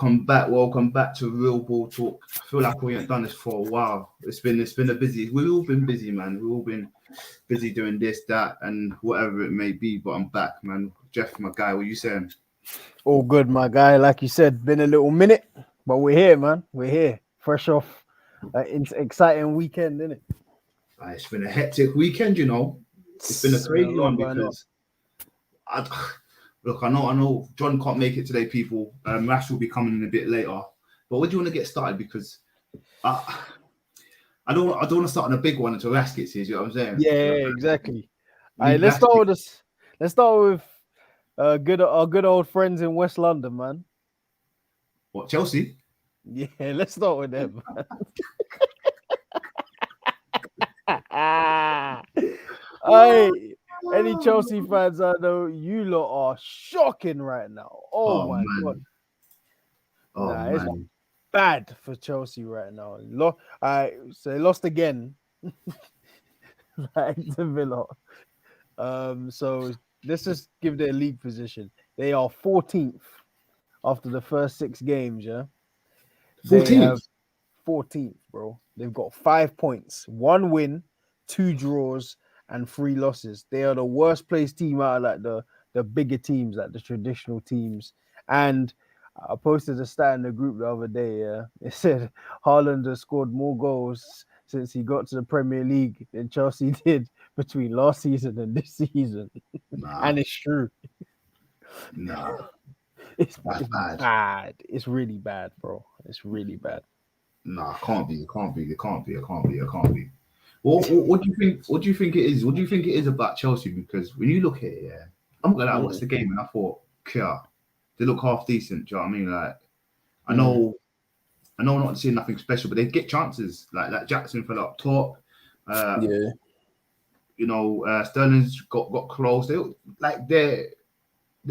welcome back to Real Ball Talk. I feel like we haven't done this for a while. It's been a busy. We've all been busy, man. We've all been busy doing this, that, and whatever it may be. But I'm back, man. Jeff, my guy, what you saying? All good, my guy. Like you said, been a little minute, but we're here, man. We're here, fresh off an exciting weekend, isn't it? It's been a hectic weekend, you know. It's been a crazy one because look, I know John can't make it today, people. Rash will be coming in a bit later. But what do you want to get started? Because I don't want to start on a big one until Rash gets here. You know what I'm saying? Yeah, exactly. All right, let's start with this. Let's start with our good old friends in West London, man. What, Chelsea? Yeah, let's start with them. Any Chelsea fans I know, you lot are shocking right now. Oh my God. It's bad for Chelsea right now. So they lost again. Like to Villa. So let's just give their league position. They are 14th after the first 6 games, yeah. 14th? They have 14th, bro. They've got 5 points, 1 win, 2 draws, and 3 losses. They are the worst placed team out of like the bigger teams, like the traditional teams. And I posted a stat in the group the other day. It said Haaland has scored more goals since he got to the Premier League than Chelsea did between last season and this season. And it's true. It's bad. It's really bad, bro. It's really bad. It can't be. What do you think? What do you think it is? What do you think it is about Chelsea? Because when you look at it, yeah, I'm gonna watch the game and I thought, yeah, they look half decent. Do you know what I mean? Like, I know I'm not seeing nothing special, but they get chances. Like Jackson fell up top. You know, Sterling's got close. They're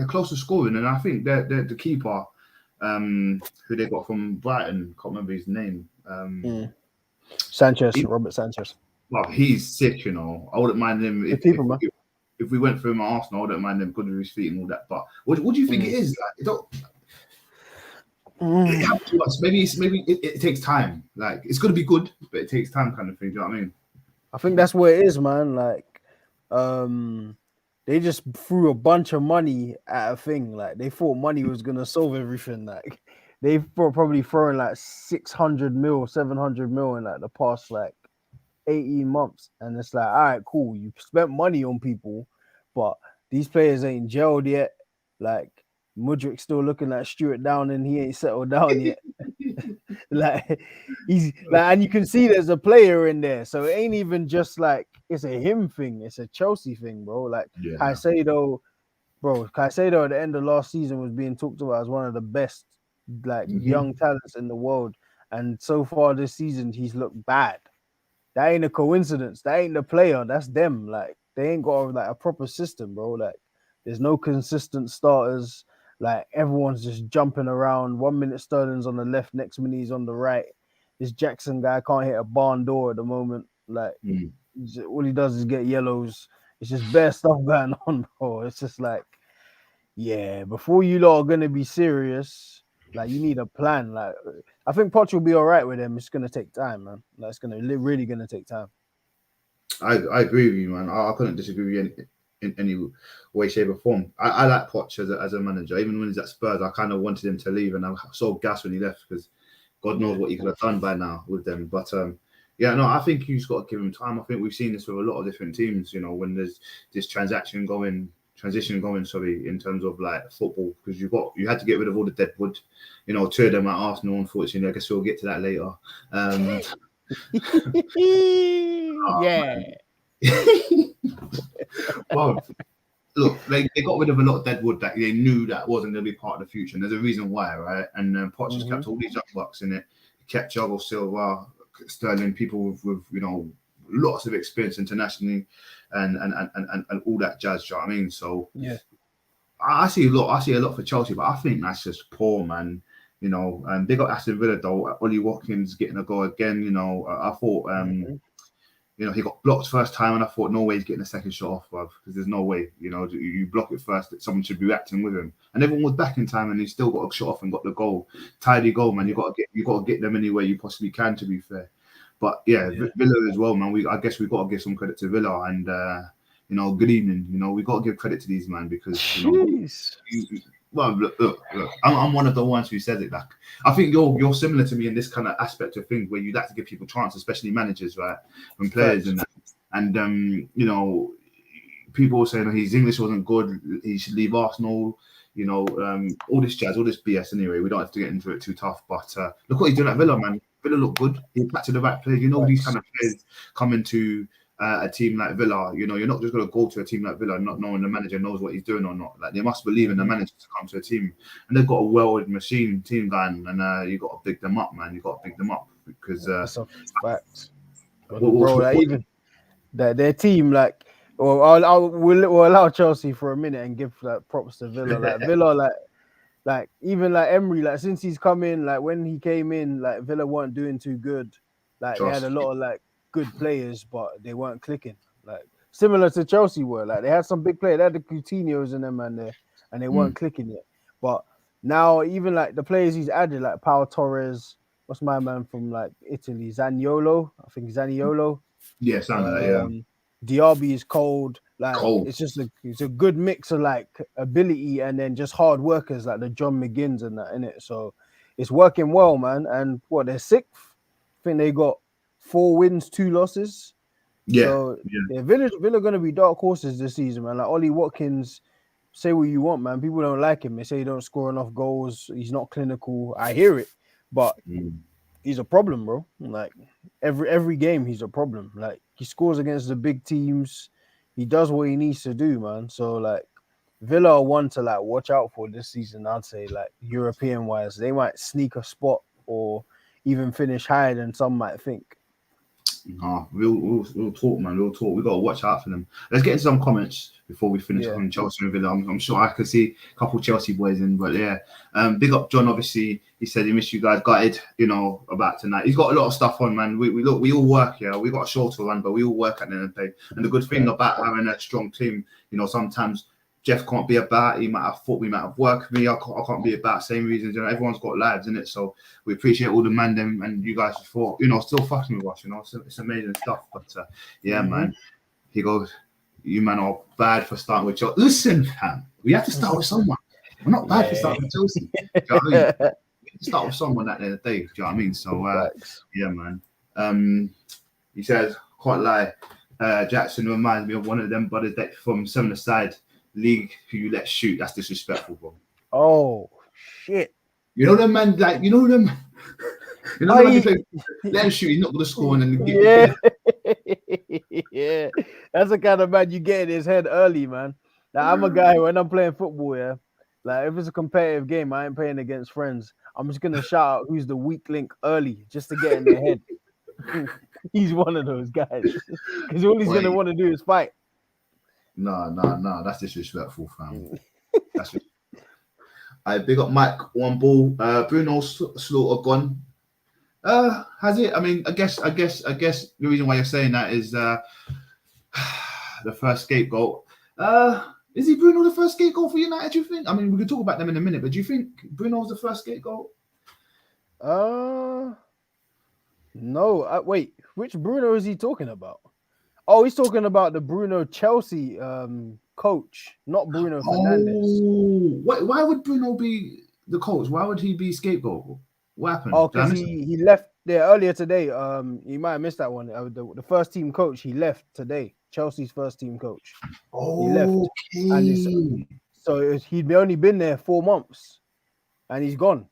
close to scoring, and I think they're the keeper, who they got from Brighton. Can't remember his name. Sanchez, Robert Sanchez. Well, he's sick, you know. I wouldn't mind him if we went through him at Arsenal. I wouldn't mind him good with his feet and all that. But what do you think it is? Like, maybe it takes time. Like, it's gonna be good, but it takes time, kind of thing. Do you know what I mean? I think that's what it is, man. Like, they just threw a bunch of money at a thing. Like, they thought money was gonna solve everything. Like, they've probably thrown like 600 mil, 700 mil in like the past like 18 months, and it's like, all right, cool. You spent money on people, but these players ain't gelled yet. Like, Mudrik's still looking like Stuart Down, and he ain't settled down yet. Like, he's like, and you can see there's a player in there, so it ain't even just like it's a him thing, it's a Chelsea thing, bro. Like, Caicedo at the end of last season was being talked about as one of the best like young talents in the world, and so far this season he's looked bad. That ain't a coincidence. That ain't the player. That's them. Like, they ain't got like a proper system, bro. Like, there's no consistent starters. Like, everyone's just jumping around. 1 minute Sterling's on the left, next minute he's on the right. This Jackson guy can't hit a barn door at the moment. Like, all he does is get yellows. It's just bare stuff going on, bro. It's just like, yeah, before you lot are gonna be serious, like, you need a plan. Like, I think Poch will be all right with them. It's gonna take time, man. Like, it's really gonna take time. I agree with you, man. I couldn't disagree with you in any way, shape, or form. I like Poch as a manager. Even when he's at Spurs, I kind of wanted him to leave, and I was so gassed when he left because God knows what he could have done by now with them. But I think you've just got to give him time. I think we've seen this with a lot of different teams. You know, when there's this transition going, in terms of like football, because you had to get rid of all the dead wood. You know, 2 of them at Arsenal, unfortunately. I guess we'll get to that later. Well, look, they got rid of a lot of dead wood that they knew that wasn't going to be part of the future, and there's a reason why, right? And Poch just kept all these young bucks in it. He kept Thiago Silva, Sterling, people with you know, lots of experience internationally, and all that jazz. Do you know what I mean? So yeah, I see a lot for Chelsea, but I think that's just poor, man. You know, and they got Aston Villa though. Ollie Watkins getting a goal again. You know, I thought You know, he got blocked first time, and I thought, no way he's getting a second shot off, bruv, because there's no way. You know, you block it first, that someone should be reacting with him, and everyone was back in time, and he still got a shot off and got the goal, tidy goal, man. You got to get them any way you possibly can, to be fair. But yeah, Villa as well, man. I guess we got to give some credit to Villa, and you know, good evening. You know, we got to give credit to these man because you know. Well, look. I'm one of the ones who says it. Like, I think you're similar to me in this kind of aspect of things where you like to give people chances, especially managers, right, and players, and that. And you know, people saying his English wasn't good, he should leave Arsenal. You know, all this jazz, all this BS. Anyway, we don't have to get into it too tough. But look what he's doing at Villa, man. Villa look good. He's back to the right players. You know, these kind of players come into a team like Villa, you know, you're not just going to go to a team like Villa not knowing the manager knows what he's doing or not. Like, they must believe in the manager to come to a team, and they've got a well-oiled machine team going, and you got to big them up, man. You got to big them up because that's a fact, bro. Like, even their team, like, we'll allow Chelsea for a minute and give like props to Villa. Like Villa, like even like Emery, like since he's come in, like when he came in, like Villa weren't doing too good. Like they had a lot of like good players, but they weren't clicking. Like similar to Chelsea were. Like they had some big players. They had the Coutinho's in them and they weren't clicking yet. But now even like the players he's added, like Pau Torres, what's my man from like Italy, Zaniolo? I think Zaniolo. Yeah, sound like that, yeah. Diaby is cold. Like it's just it's a good mix of like ability and then just hard workers like the John McGinns and that in it. So it's working well, man. And what, they're sixth? I think they got 4 wins, 2 losses. Yeah. So Villa gonna be dark horses this season, man. Like Ollie Watkins, say what you want, man. People don't like him. They say he don't score enough goals. He's not clinical. I hear it, but he's a problem, bro. Like every game, he's a problem. Like he scores against the big teams. He does what he needs to do, man. So like Villa are one to like watch out for this season. I'd say like European wise, they might sneak a spot or even finish higher than some might think. No, we'll talk, man. We'll talk. We gotta watch out for them. Let's get into some comments before we finish on Chelsea and Villa. I'm sure I could see a couple Chelsea boys in, but yeah. Big up John. Obviously, he said he missed you guys. Gutted, you know, about tonight. He's got a lot of stuff on, man. We all work here. We got a show to run, but we all work at the end of the day. And the good thing about having a strong team, you know, sometimes Jeff can't be about. He might have thought we might have worked with me. I can't be about. Same reasons. You know, everyone's got lives in it. So we appreciate all the mandem and you guys for, you know, still fucking with us. You know, it's amazing stuff. But yeah, man. He goes, you man are bad for starting with Chelsea. Listen, fam, we have to start with someone. We're not bad for starting with Chelsea. Do you know what I mean? We have to start with someone at the end of the day. Do you know what I mean? So yeah, man. He says, can't lie. Jackson reminds me of one of them brothers that from 7-a-side league who you let shoot. That's disrespectful, bro. Oh shit! You know them man, like you know them. You know them man, let him shoot. He's not gonna score, and then yeah, that's the kind of man you get in his head early, man. Like, I'm a guy when I'm playing football, yeah. Like if it's a competitive game, I ain't playing against friends. I'm just gonna shout out who's the weak link early, just to get in their head. He's one of those guys because all he's gonna want to do is fight. No, that's disrespectful, fam. That's it. I big up Mike, one ball. Bruno Slaughter gone. Has it? I mean, I guess the reason why you're saying that is the first scapegoat. Is he Bruno the first scapegoat for United, do you think? I mean, we can talk about them in a minute, but do you think Bruno's the first scapegoat? No. Wait, which Bruno is he talking about? Oh, he's talking about the Bruno Chelsea coach, not Bruno Fernandes. Oh, why would Bruno be the coach? Why would he be scapegoat? What happened? Oh, because he left there earlier today. You might have missed that one. The first team coach, he left today. Chelsea's first team coach. He left. And so he'd only been there 4 months, and he's gone.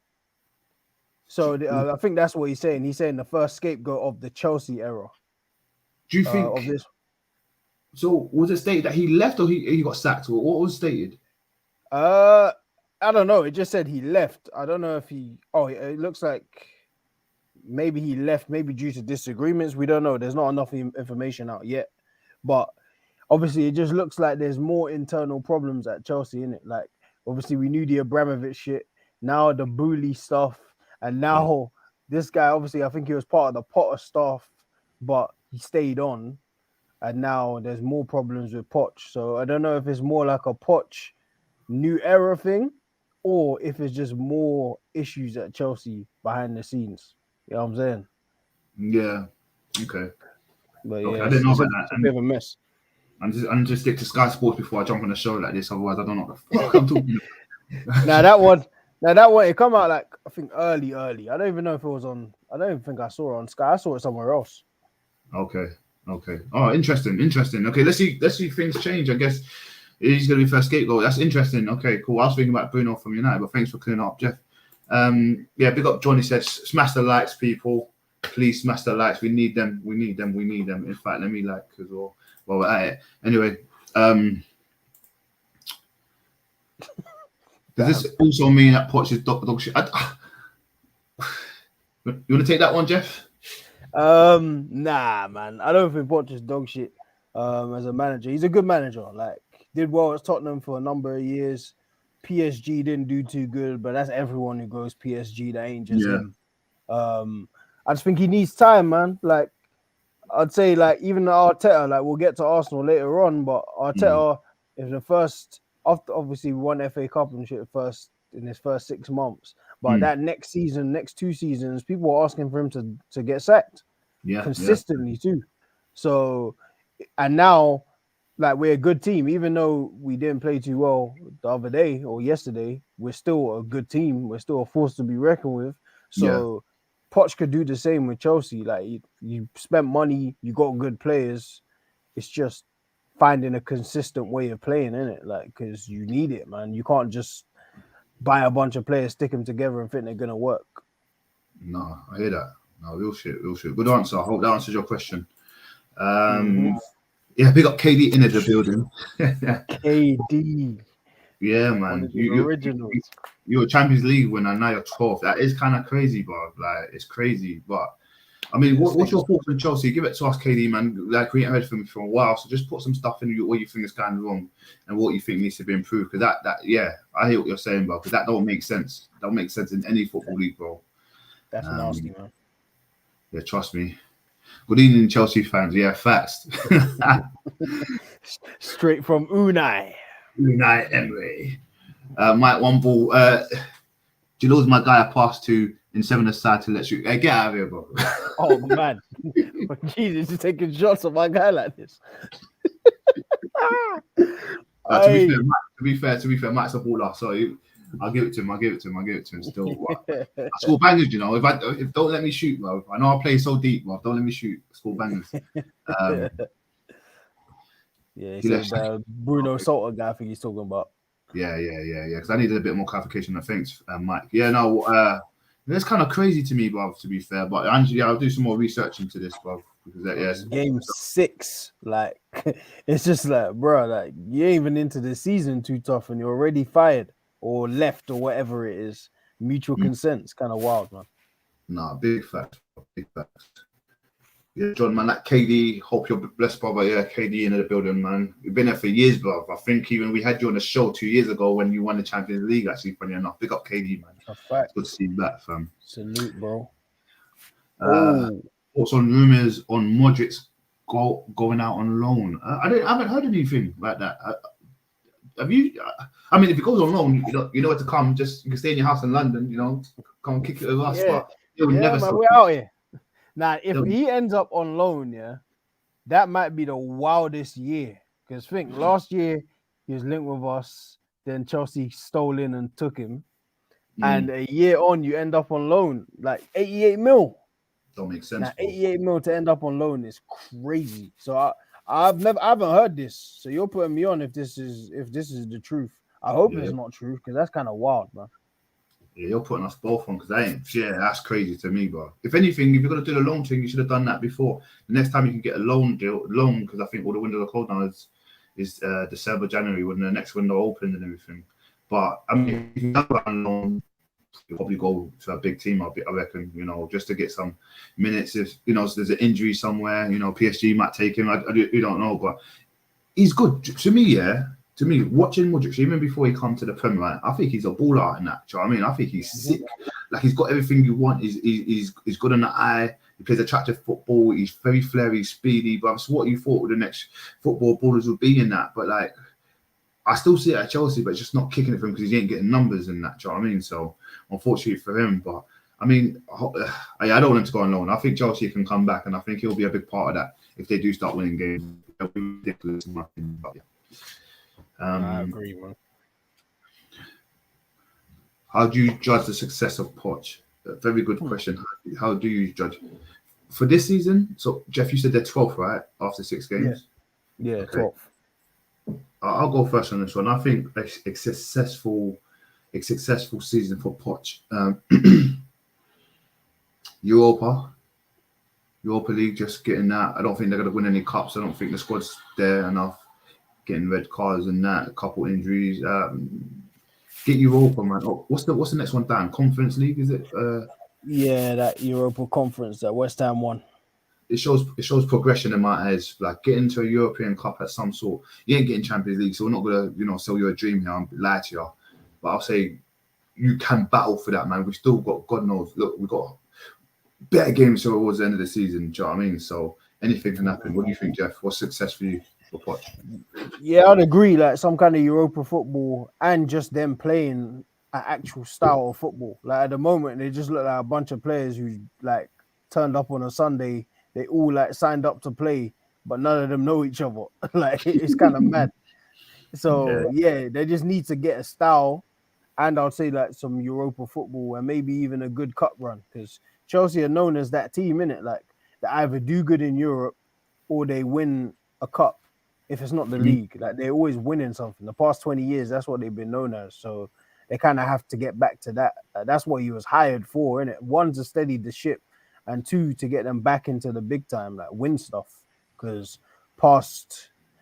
So I think that's what he's saying. He's saying the first scapegoat of the Chelsea era. Do you think of this? So was it stated that he left or he got sacked? Or what was stated? I don't know. It just said he left. I don't know if he. Oh, it looks like maybe he left, maybe due to disagreements. We don't know. There's not enough information out yet. But obviously, it just looks like there's more internal problems at Chelsea, in it. Like obviously, we knew the Abramovich shit. Now the bully stuff, and now this guy. Obviously, I think he was part of the Potter staff, but he stayed on, and now there's more problems with Poch. So I don't know if it's more like a Poch new era thing, or if it's just more issues at Chelsea behind the scenes. You know what I'm saying? Yeah. Okay. But Okay. yeah, I didn't know about it's that. a bit of a mess. I'm just stick to Sky Sports before I jump on a show like this. Otherwise, I don't know what the fuck I'm talking about. That one, it come out like I think early. I don't even know if it was on. I don't even think I saw it on Sky. I saw it somewhere else. Okay. Oh, interesting. Okay, let's see if things change. I guess he's going to be first scapegoat. That's interesting. Okay, cool. I was thinking about Bruno from United, but thanks for clearing up, Jeff. Yeah, big up Johnny said, smash the likes, people. Please smash the likes. We need them. In fact, let me like as well while we're at it. Anyway, does this also mean that Poch is dog shit? You want to take that one, Jeff? Nah, man. I don't think Poch is dog shit. As a manager, he's a good manager. Like, did well at Tottenham for a number of years. PSG didn't do too good, but that's everyone who goes PSG. That ain't just him. I just think he needs time, man. Like, I'd say, like, even Arteta, like, we'll get to Arsenal later on, but Arteta is the first, after obviously we won FA Cup and shit first in his first 6 months. But that next season, next 2 seasons, people were asking for him to get sacked consistently too. So, and now, like, we're a good team, even though we didn't play too well the other day or yesterday. We're still a good team. We're still a force to be reckoned with. So, Poch could do the same with Chelsea. Like, you spent money, you got good players. It's just finding a consistent way of playing, innit? Like, because you need it, man. You can't just buy a bunch of players, stick them together, and think they're gonna work. No, I hear that. No, real shit. Good answer. I hope that answers your question. Yeah, big up KD in the building. KD. Yeah, man. You're a Champions League winner, now you're 12th. That is kind of crazy, bro. Like, it's crazy. But I mean, what's your thoughts on Chelsea? Give it to us, KD, man. Like, we ain't heard from you for a while, so just put some stuff in what you think is kind of wrong and what you think needs to be improved. Because I hear what you're saying, bro. Because that don't make sense. That don't make sense in any football league, bro. That's nasty, man. Yeah, trust me. Good evening, Chelsea fans. Yeah, facts. Straight from Unai Emery. Mike, one ball. Do you know my guy I passed to in 7-a-side to let you? Hey, get out of here, bro. Oh, man. Jesus, you're taking shots at my guy like this. To be fair, Mike's a baller, so I'll give it to him. Still, I score bangers, you know. If don't let me shoot, bro. I know I play so deep, bro. Don't let me shoot. I score bangers. Yeah, he said Bruno Salter guy. I think he's talking about. Yeah. Because I needed a bit more clarification. Thanks, Mike. Yeah, no, that's kind of crazy to me, bro. To be fair, but I'll do some more research into this, bro. Because Game 6, like, it's just like, bro, like, you ain't even into the season too tough, and you're already fired or left or whatever it is. Mutual consent's kind of wild, man. Nah, big facts. Yeah, John, man, that KD, hope you're blessed, brother. Yeah, KD in the building, man. You've been there for years, bro. I think even we had you on the show 2 years ago when you won the Champions League, actually, funny enough. Big up KD, man. A fact. It's good to see you back, fam. Salute, bro. Also, rumors on Modric going out on loan. I haven't heard anything like that. Have you? I mean, if it goes on loan, you know where to come. Just you can stay in your house in London, you know, come and kick it with us. Yeah, but it would never. Man, we're out here. Now, if he ends up on loan, that might be the wildest year. Because think last year he was linked with us, then Chelsea stole in and took him, and a year on you end up on loan, like 88 mil. Don't make sense. Now, 88 mil to end up on loan is crazy. So I haven't heard this. So you're putting me on if this is the truth. I hope it's not true because that's kind of wild, man. Yeah, you're putting us both on because that's crazy to me, bro. If anything, if you're gonna do the loan thing, you should have done that before. The next time you can get a loan because I think all the windows are closed now is December, January when the next window opens and everything. But I mean, if you have a loan, you'll probably go to a big team. I reckon, you know, just to get some minutes. If you know, so there's an injury somewhere, you know, PSG might take him. You don't know, but he's good to me. Yeah. To me, watching Modric, even before he come to the Premier League, I think he's a baller in that. Do you know what I mean? I think he's sick. Like, he's got everything you want. He's good in the eye. He plays attractive football. He's very flary, speedy. But that's what you thought the next football ballers would be in that. But like, I still see it at Chelsea, but it's just not kicking it for him because he ain't getting numbers in that. Do you know what I mean? So unfortunately for him, but I mean, I don't want him to go on loan. I think Chelsea can come back, and I think he'll be a big part of that if they do start winning games. It'll be ridiculous in my opinion. But yeah. I agree, man. How do you judge the success of Poch? A very good question. How do you judge for this season? So Jeff, you said they're 12th, right? After 6 games. Yeah, Okay. 12th. I'll go first on this one. I think a successful season for Poch. Europa League, just getting that. I don't think they're going to win any cups. I don't think the squad's there enough. Getting red cards and that, a couple injuries. Get Europa, man. Oh, what's the next one down? Conference League, is it? Yeah, that Europa Conference that West Ham won. It shows progression in my eyes. Like getting to a European Cup at some sort. You ain't getting Champions League, so we're not gonna, sell you a dream here and lie to you. But I'll say you can battle for that, man. We've still got, God knows, look, we've got better games towards the end of the season. Do you know what I mean? So anything can happen. What do you think, Jeff? What's success for you for Poch? Yeah, I'd agree. Like some kind of Europa football and just them playing an actual style of football. Like at the moment, they just look like a bunch of players who like turned up on a Sunday. They all like signed up to play, but none of them know each other. Like it's kind of mad. So yeah, they just need to get a style, and I'll say like some Europa football and maybe even a good cup run because Chelsea are known as that team, innit? Like they either do good in Europe or they win a cup. If it's not the league, like they're always winning something. The past 20 years, that's what they've been known as. So they kind of have to get back to that. That's what he was hired for, innit? One, to steady the ship, and two, to get them back into the big time, like win stuff. Because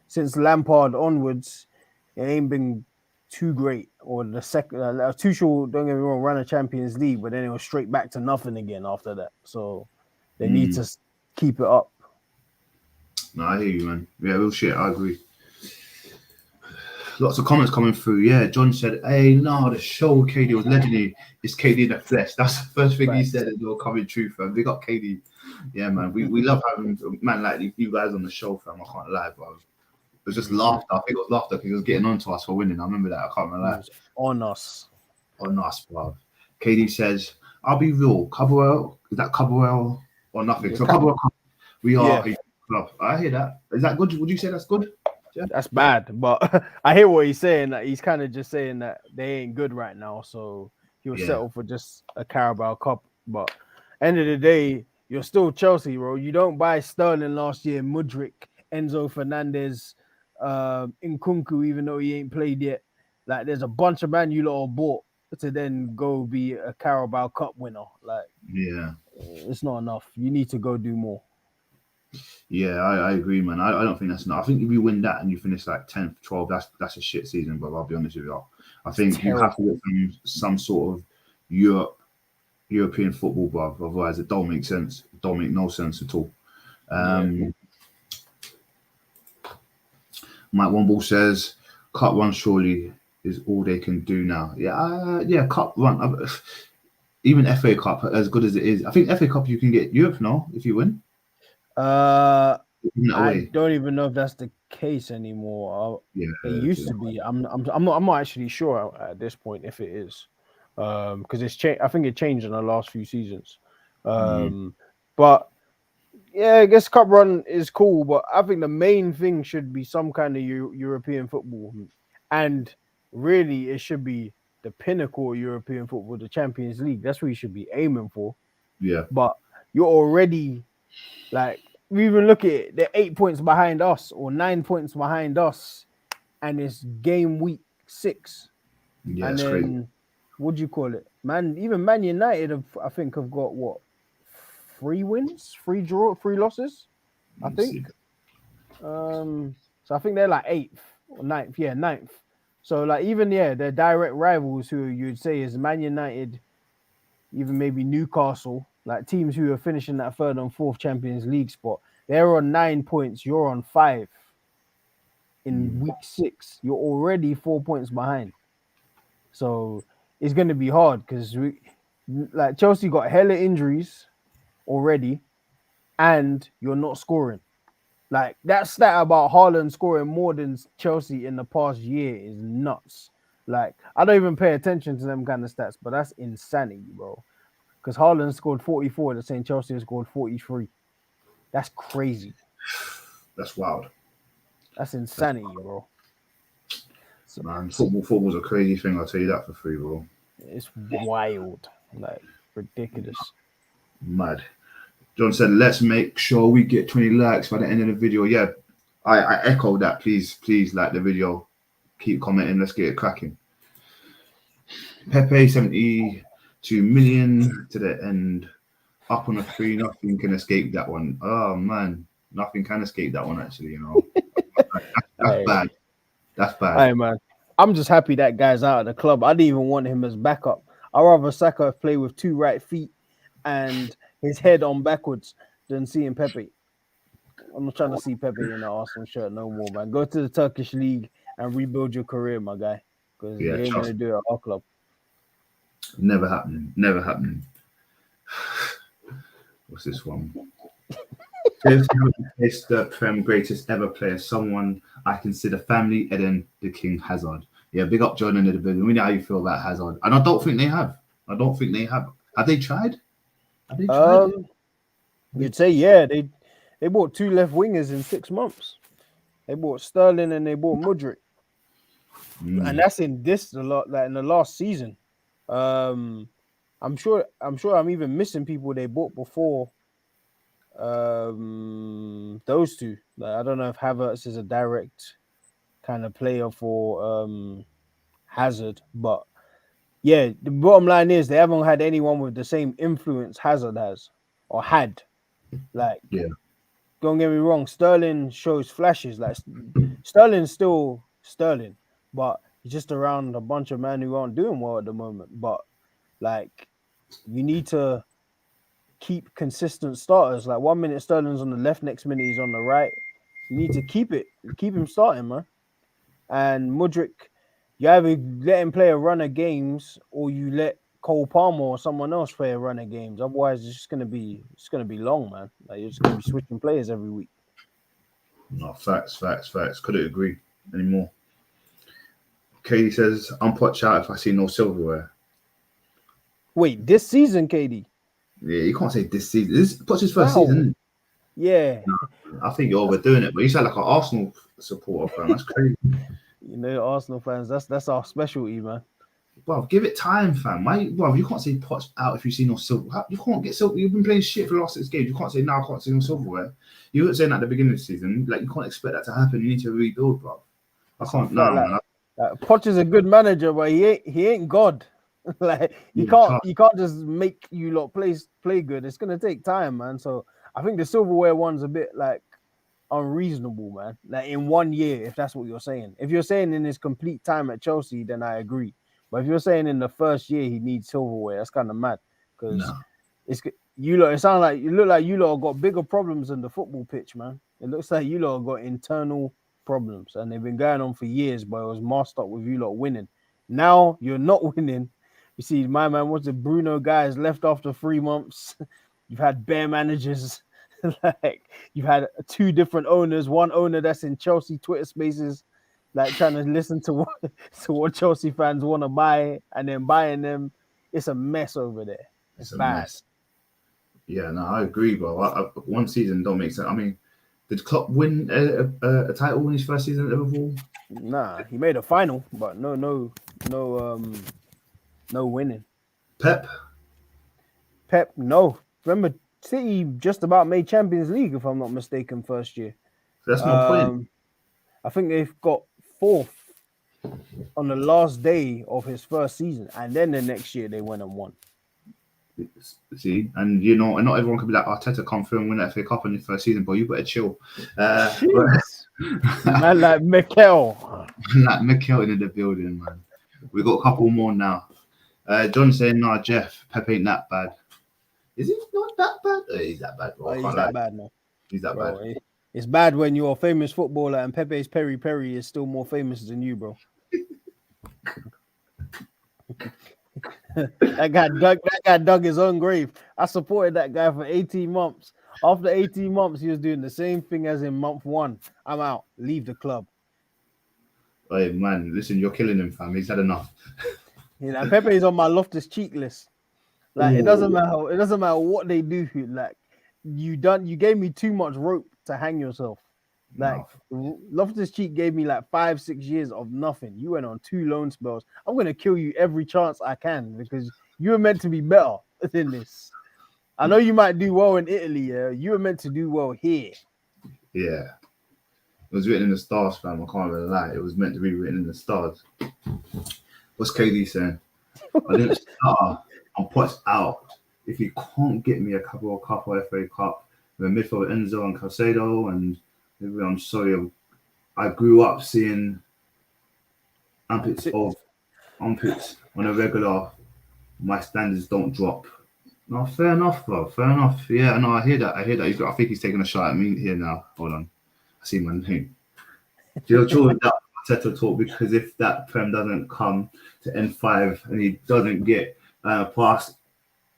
since Lampard onwards, it ain't been too great. Or the second, Tuchel, don't get me wrong, ran a Champions League, but then it was straight back to nothing again after that. So they need to keep it up. No, I hear you, man. Yeah, real shit. I agree. Lots of comments coming through. Yeah, John said, "Hey, no, the show with KD was legendary. It's KD in the flesh." That's the first thing he said. It's all coming true, fam. We got KD. Yeah, man. We love having man like you guys on the show, fam. I can't lie, bro. It was just laughter. I think it was laughter because he was getting on to us for winning. I remember that. I can't remember that. On us, bro. KD says, "I'll be real. Cabral, is that Cabral or nothing?" So Cabral, we are a club. I hear that. Is that good? Would you say that's good? Yeah. That's bad, but I hear what he's saying. That he's kind of just saying that they ain't good right now, so he'll settle for just a Carabao Cup. But end of the day, you're still Chelsea, bro. You don't buy Sterling last year, Mudryk, Enzo Fernandez, Nkunku, even though he ain't played yet. Like there's a bunch of man you lot have bought to then go be a Carabao Cup winner. Like it's not enough. You need to go do more. Yeah, I agree, man. I don't think that's enough. I think if you win that and you finish like 10th, 12th, that's a shit season, bro. I'll be honest with you. I think you have to get some sort of European football, bro. Otherwise, it don't make sense. It don't make no sense at all. Mike Womble says, "Cup run surely is all they can do now." Yeah, cup run. Even FA Cup, as good as it is, I think FA Cup you can get Europe now if you win. I don't even know if that's the case anymore. It used to be. I'm not actually sure at this point if it is, because it's changed. I think it changed in the last few seasons. But yeah, I guess cup run is cool, but I think the main thing should be some kind of European football, and really it should be the pinnacle of European football, the Champions League. That's what you should be aiming for. Yeah, but you're already. Like, we even look at it, they're 8 points behind us or 9 points behind us, and it's game week 6. Yeah, and then, crazy. What do you call it? Even Man United, I think, have got, 3 wins? 3 losses? I think. So I think they're like 8th or 9th. Yeah, 9th. So, like, even, their direct rivals who you'd say is Man United, even maybe Newcastle, like teams who are finishing that 3rd and 4th Champions League spot, they're on 9 points. You're on 5 in week 6. You're already 4 points behind. So it's going to be hard because Chelsea got hella injuries already. and you're not scoring. Like that stat about Haaland scoring more than Chelsea in the past year is nuts. Like I don't even pay attention to them kind of stats, but that's insanity, bro. Because Haaland scored 44, the same Chelsea scored 43. That's crazy. That's wild. That's insanity, bro. So, Man, football's a crazy thing. I'll tell you that for free, bro. it's wild, like ridiculous. Mad. John said, let's make sure we get 20 likes by the end of the video. Yeah, I echo that. Please like the video. Keep commenting. Let's get it cracking. Pepe 72 million to the end. Up on a 3. Nothing can escape that one. Oh man, nothing can escape that one. Actually, that's bad. That's bad. Hey man, I'm just happy that guy's out of the club. I didn't even want him as backup. I'd rather Saka play with 2 right feet and his head on backwards than seeing Pepe. I'm not trying to see Pepe in the Arsenal shirt no more, man. Go to the Turkish league and rebuild your career, my guy. Because you ain't gonna do it at our club. Never happening. Never happening. What's this one? It's the Prem greatest ever player. Someone I consider family. Eden the King Hazard. Yeah, big up John in the building. We know how you feel about Hazard, and I don't think they have. Have they tried? You'd say yeah. They bought 2 left wingers in 6 months. They bought Sterling and they bought Mudryk, and that's in the last season. I'm sure I'm even missing people they bought before. Those 2. Like, I don't know if Havertz is a direct kind of player for Hazard, but yeah, the bottom line is they haven't had anyone with the same influence Hazard has or had. Like, yeah, don't get me wrong, Sterling shows flashes. Like, Sterling's still Sterling, but he's just around a bunch of men who aren't doing well at the moment. But like, you need to keep consistent starters. Like, 1 minute Sterling's on the left, next minute he's on the right. You need to keep him starting, man. And Mudryk, you either let him play a run of games or you let Cole Palmer or someone else play a run of games. Otherwise, it's gonna be long, man. Like, you're just gonna be switching players every week. No, facts. Couldn't agree anymore. Katie says, I'm Poch out if I see no silverware. Wait, this season, KD? Yeah, you can't say this season. This is Poch's first season, isn't it? Yeah. No, I think you're overdoing it, but you sound like an Arsenal supporter, fam. That's crazy. Arsenal fans, that's our specialty, man. Bro, give it time, fam. Bro, you can't say Poch out if you see no silver. You can't get silver. You've been playing shit for the last 6 games. You can't say, no, I can't see no silverware. You weren't saying that at the beginning of the season. Like, you can't expect that to happen. You need to rebuild, bro. I can't. No, man. Poch is a good manager, but he ain't God. Like, you can't just make you lot play good. It's gonna take time, man. So I think the silverware one's a bit like unreasonable, man. Like, in 1 year, if that's what you're saying. If you're saying in his complete time at Chelsea, then I agree. But if you're saying in the first year he needs silverware, that's kind of mad. Because you lot, it sounds like you look like you lot have got bigger problems than the football pitch, man. It looks like you lot have got internal problems, and they've been going on for years, but it was masked up with you lot winning. Now you're not winning. You see, my man, what's the Bruno guy has left after 3 months. You've had bare managers. Like, you've had 2 different owners. One owner that's in Chelsea Twitter Spaces, like trying to listen to what Chelsea fans want to buy and then buying them. It's a mess over there. It's bad. Mess. Yeah, no, I agree, bro. 1 season don't make sense. I mean, did Klopp win a title in his first season at Liverpool? Nah, he made a final, but no winning. Pep, no. Remember, City just about made Champions League, if I'm not mistaken, first year. That's my point. I think they've got 4th on the last day of his first season, and then the next year they went and won. See, and not everyone can be like Arteta come through and win that FA Cup in his first season, but you better chill. Man, like Mikel. Like Mikel in the building, man. We got a couple more now. John saying, "Nah, Jeff, Pep ain't that bad." Is he not that bad? He's that bad, bro. He's that bad, man. He's that bad. It's bad when you're a famous footballer and Pepe's Peri Peri is still more famous than you, bro. That guy dug his own grave. I supported that guy for 18 months After 18 months, he was doing the same thing as in month 1. I'm out. Leave the club. Hey man, listen, you're killing him, fam. He's had enough. You know, Pepe is on my Loftus cheek list. Like it doesn't matter. It doesn't matter what they do. Like you gave me too much rope to hang yourself. Like Loftus Cheek gave me like 5-6 years of nothing. You went on 2 loan spells. I'm gonna kill you every chance I can because you were meant to be better than this. I know you might do well in Italy. Yeah, you were meant to do well here. Yeah, it was written in the stars, fam. I can't really lie. It was meant to be written in the stars. What's KD saying? I didn't start. I'm Poch out. If you can't get me a couple of FA Cup with midfield Enzo and Caicedo, and I'm sorry, I grew up seeing armpits on a regular. My standards don't drop. No, fair enough, bro. Fair enough. Yeah, no, I hear that. I think he's taking a shot at me here now. Hold on. I see my name. You're true with that Arteta talk because if that Prem doesn't come to N5 and he doesn't get past,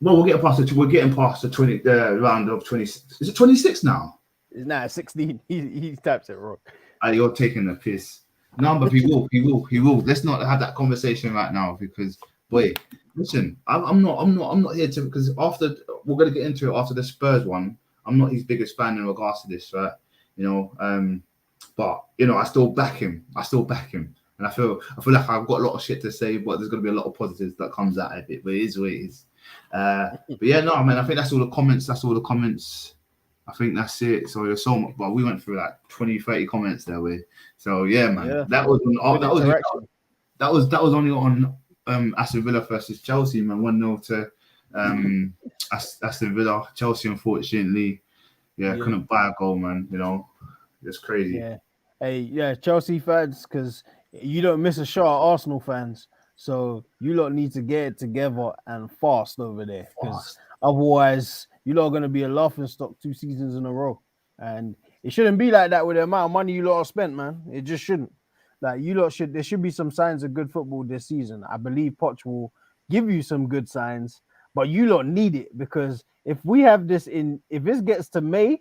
well, we're getting past the 20 round of 26. Is it 26 now? Nah, 16. He taps it wrong. You're taking the piss. No, but he will. Let's not have that conversation right now because, boy, listen, I'm not here to because after we're gonna get into it after the Spurs one. I'm not his biggest fan in regards to this, right? You know, but you know, I still back him, and I feel like I've got a lot of shit to say, but there's gonna be a lot of positives that comes out of it. But it is what it is. But yeah, no, man, I think that's all the comments. I think that's it. So there's so much, but we went through like 20-30 comments there. So yeah, man, Yeah. that was only on Aston Villa versus Chelsea, man. 1-0 to Aston Villa. Chelsea, unfortunately, couldn't buy a goal, man. You know, it's crazy. Yeah. Hey, yeah, Chelsea fans, because you don't miss a shot, Arsenal fans. So you lot need to get it together and fast over there, because otherwise you lot are going to be a laughing stock 2 seasons in a row. And it shouldn't be like that with the amount of money you lot have spent, man. It just shouldn't. Like there should be some signs of good football this season. I believe Poch will give you some good signs, but you lot need it because if this gets to May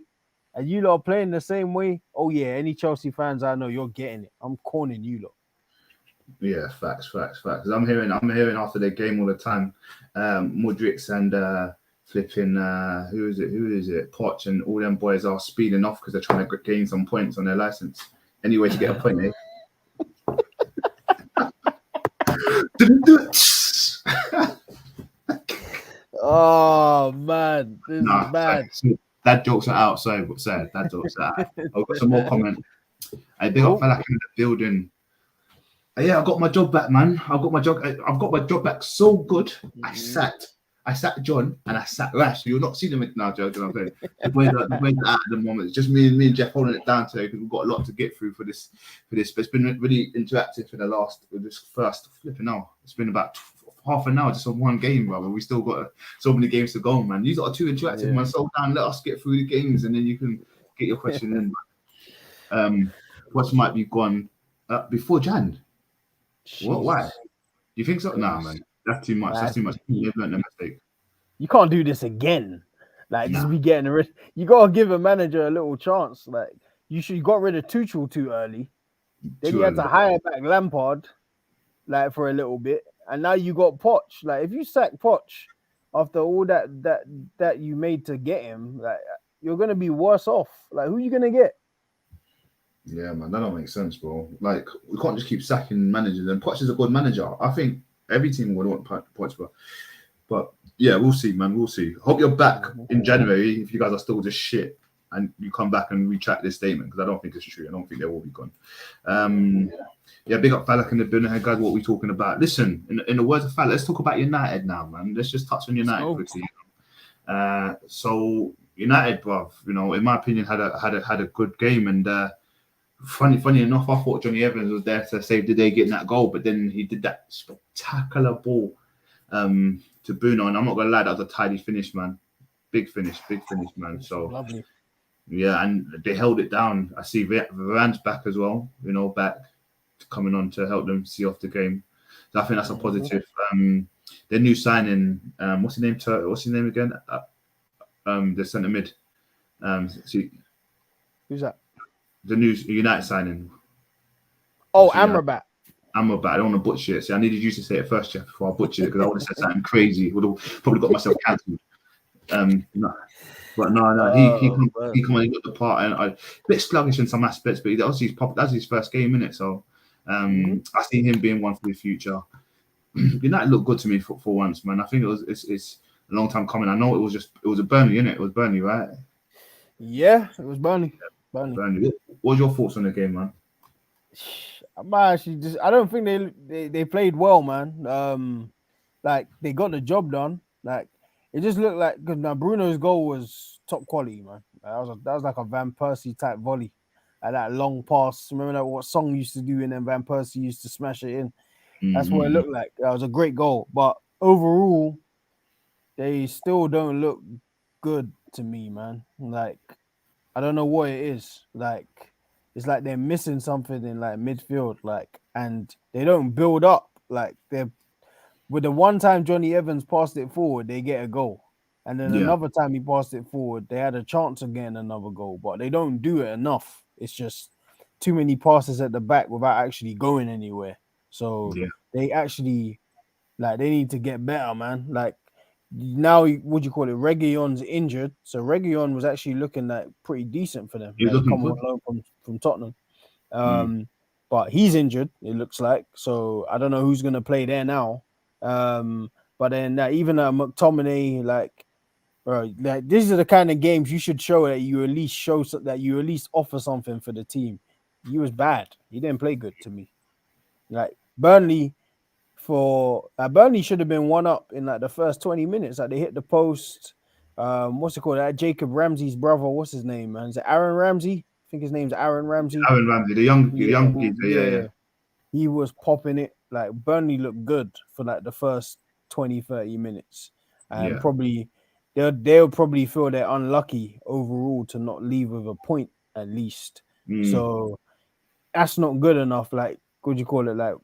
and you lot are playing the same way, oh yeah, any Chelsea fans I know, you're getting it. I'm cornering you lot. Yeah, facts. I'm hearing after their game all the time, Mudryk and flipping who is it? Poch and all them boys are speeding off because they're trying to gain some points on their license. Any way to get a point, eh? Oh man, this is bad. That jokes are out. Sorry, but sad. That jokes are out. I've got some more comment. I big up fella in the building. Yeah, I got my job back, man. I've got my job back so good. I sat John and I sat Rash. You're not seeing them now, Joe. You know what I'm saying? The boys are out at the moment. It's just me and Jeff holding it down today because we've got a lot to get through for this. But it's been really interactive for this first flipping hour. It's been about half an hour just on one game, brother. We still got so many games to go, man. These are too interactive, man. So down, let us get through the games and then you can get your question in. What might be gone before Jan? What? Why? Do you think so? Nah, man. That's too much. That's too much. You've learned a mistake. You can't do this again. Just be getting rid. You gotta give a manager a little chance. Like you got rid of Tuchel too early. Then you had to hire back Lampard, like for a little bit, and now you got Poch. Like if you sack Poch after all that you made to get him, like you're gonna be worse off. Like who are you gonna get? Yeah, man, that don't make sense, bro. Like we can't just keep sacking managers. And Poch is a good manager. I think every team would want Poch, but yeah, we'll see, man. We'll see. Hope you're back in January if you guys are still just shit and you come back and retract this statement because I don't think it's true. I don't think they will be gone. Yeah, big up Falak in the building. Hey guys, what are we talking about? Listen, in the words of Falak, let's talk about United now, man. Let's just touch on United quickly. So United, bruv, you know, in my opinion, had a good game and. Funny enough, I thought Johnny Evans was there to save the day getting that goal, but then he did that spectacular ball to Bruno, and I'm not gonna lie, that was a tidy finish, man. Big finish, man. So lovely. Yeah, and they held it down. I see Varane's back as well, you know, back coming on to help them see off the game. So I think that's a positive. Their new signing, what's his name again? The centre mid. So Who's that? the new United signing. Oh, Obviously, Amrabat. Amrabat. I don't want to butcher it. So I needed you to say it first, Jeff, before I butchered it because I would have said something crazy. Would have probably got myself cancelled. No, but no, he Oh, come man. he come on, he got the part, and a bit sluggish in some aspects, but that's his first game in it. So I see him being one for the future. United looked good to me for once, man. I think it's a long time coming. I know it was a Burnley, innit? It was Burnley, right? Yeah, it was Burnley. Burnley. What was your thoughts on the game, man? I don't think they played well, man. Like they got the job done. Like it just looked like because now Bruno's goal was top quality, man. That was like a Van Persie type volley, like that long pass. Remember that what Song used to do, and then Van Persie used to smash it in. That's what it Mm-hmm. looked like. That was a great goal, but overall, they still don't look good to me, man. Like I don't know what it is. Like it's like they're missing something in like midfield, like, and they don't build up. Like they're with the one time Johnny Evans passed it forward, they get a goal. And then Yeah, another time he passed it forward, they had a chance of getting another goal, but they don't do it enough. It's just too many passes at the back without actually going anywhere. So yeah. they actually like they need to get better, man. Like now, what do you call it? Reguilon's injured, so Reguilon was actually looking like pretty decent for them. He was Like he looking come good. on loan from Tottenham, Mm. but he's injured. It looks like so. I don't know who's gonna play there now. But then even McTominay, like, bro, like these are the kind of games you should show that you at least that you at least offer something for the team. He was bad. He didn't play good to me. Like Burnley should have been one up in like the first 20 minutes. Like they hit the post. What's it called? That Jacob Ramsey's brother. What's his name, man? Is it Aaron Ramsey? I think his name's Aaron Ramsey. Aaron Ramsey, the Yeah, young geezer. Yeah. he was popping it. Like Burnley looked good for like the first 20, 30 minutes. And Yeah. probably they'll probably feel they're unlucky overall to not leave with a point at least. Mm. So that's not good enough. Like, what do you call it? Like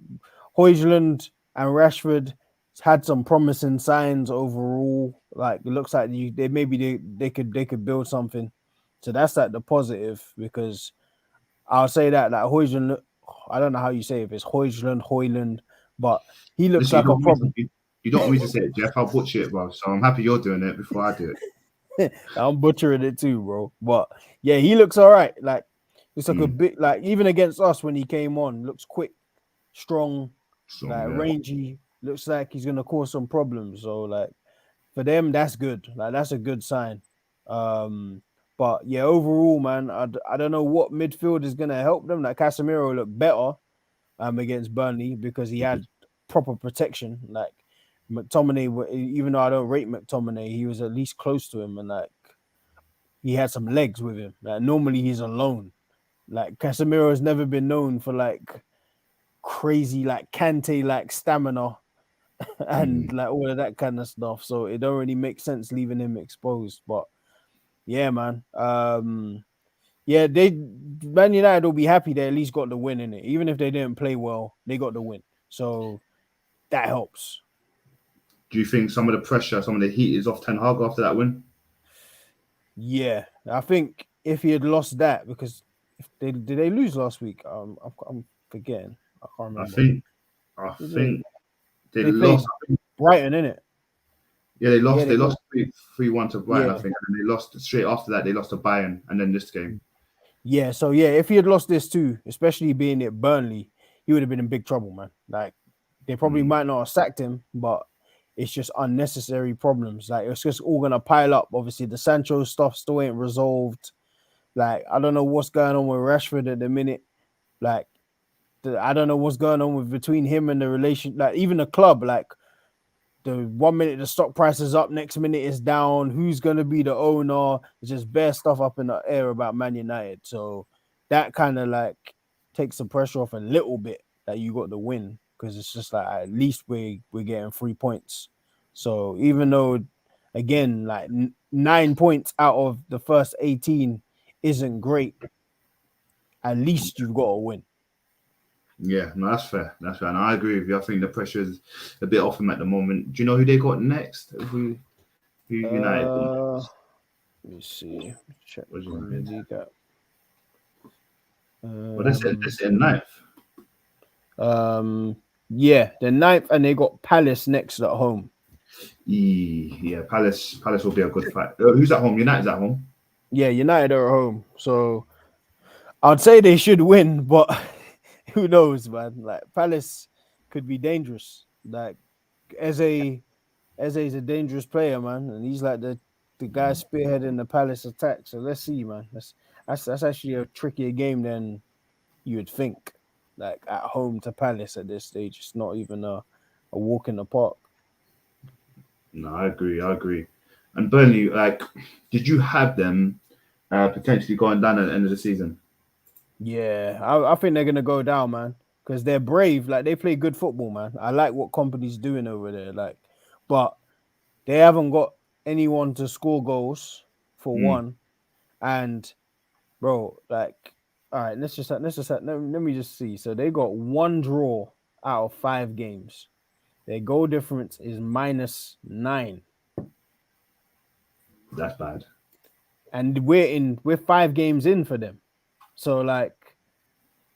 Højlund and Rashford had some promising signs overall. Like it looks like they could build something. So that's like the positive because I'll say that like Højlund, I don't know how you say it, if it's Højlund, but he looks Listen, like a problem. you don't want me to say it, Jeff. I'll butcher it, bro. So I'm happy you're doing it before I do it. I'm butchering it too, bro. But yeah, he looks all right. Like it's like a Mm. bit like even against us when he came on, looks quick, strong, So like yeah. rangy. Looks like he's gonna cause some problems. So like for them, that's good. Like that's a good sign. But yeah, overall, man, I don't know what midfield is gonna help them. Like Casemiro looked better against Burnley because he had proper protection. Like McTominay, even though I don't rate McTominay, he was at least close to him and like he had some legs with him. Like normally he's alone. Like Casemiro has never been known for like crazy like Kante like stamina and like all of that kind of stuff. So it don't really make sense leaving him exposed. But yeah, man. Yeah, Man United will be happy they at least got the win in it. Even if they didn't play well, they got the win. So that helps. Do you think some of the pressure, some of the heat is off Ten Hag after that win? Yeah, I think if he had lost that, because if did they lose last week? I'm forgetting. I can't I remember. think I think they They played lost. Brighton, innit? Yeah, they Yeah, lost. they They lost. lost 3-1 to Brighton, I Yeah, think, and then they lost straight after that. They lost to Bayern, and then this game. yeah. So yeah, if he had lost this too, especially being at Burnley, he would have been in big trouble, man. Like they probably might not have sacked him, but it's just unnecessary problems. Like it's just all gonna pile up. Obviously, the Sancho stuff still ain't resolved. Like I don't know what's going on with Rashford at the minute. Like I don't know what's going on with between him and the relation. Like even the club, like the 1 minute the stock price is up, next minute it's down. Who's gonna be the owner? It's just bare stuff up in the air about Man United. So that kind of like takes the pressure off a little bit that you got the win because it's just like at least we're getting 3 points. So even though again like 9 points out of the first 18 isn't great, at least you've got a win. Yeah, no, that's fair. That's fair, and I agree with you. I think the pressure is a bit off him at the moment. Do you know who they got next? Who United got Uh, next? Let me see. Check What do you Premier reckon? League app. Well, that's it in ninth. Yeah, the ninth, and they got Palace next at home. Yeah, Palace will be a good fight. Who's at home? United's at home. Yeah, United are at home, so I'd say they should win, but who knows, man? Like Palace could be dangerous. Like Eze, Eze's a dangerous player, man, and he's like the guy spearheading the Palace attack. So let's see, man. That's actually a trickier game than you would think. Like at home to Palace at this stage, it's not even a walk in the park. No, I agree. And Burnley, like, did you have them potentially going down at the end of the season? Yeah, I think they're gonna go down, man, because they're brave. Like they play good football, man. I like what company's doing over there. Like, but they haven't got anyone to score goals for Mm, one. And bro, like, all right, let me just see. So they got one draw out of 5 games. Their goal difference is -9, that's bad. and we're 5 games in for them. So like,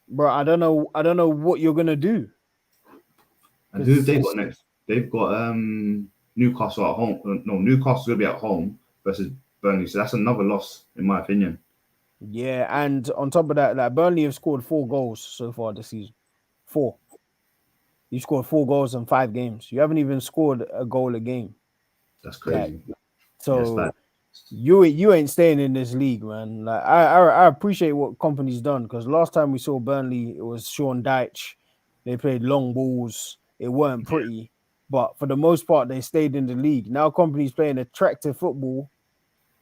bro, I don't know what you're gonna do And who have because they got it's next? They've got Newcastle at home. No, Newcastle's gonna be at home versus Burnley. So that's another loss, in my opinion. yeah, and on top of that, like Burnley have scored 4 goals so far this season. 4. You scored 4 goals in 5 games. You haven't even scored a goal a game. That's Like, crazy. Yes, so that. you ain't staying in this league, man. Like I appreciate what company's done because last time we saw Burnley, it was Sean Dyche. They played long balls. It weren't pretty, but for the most part, they stayed in the league. Now company's playing attractive football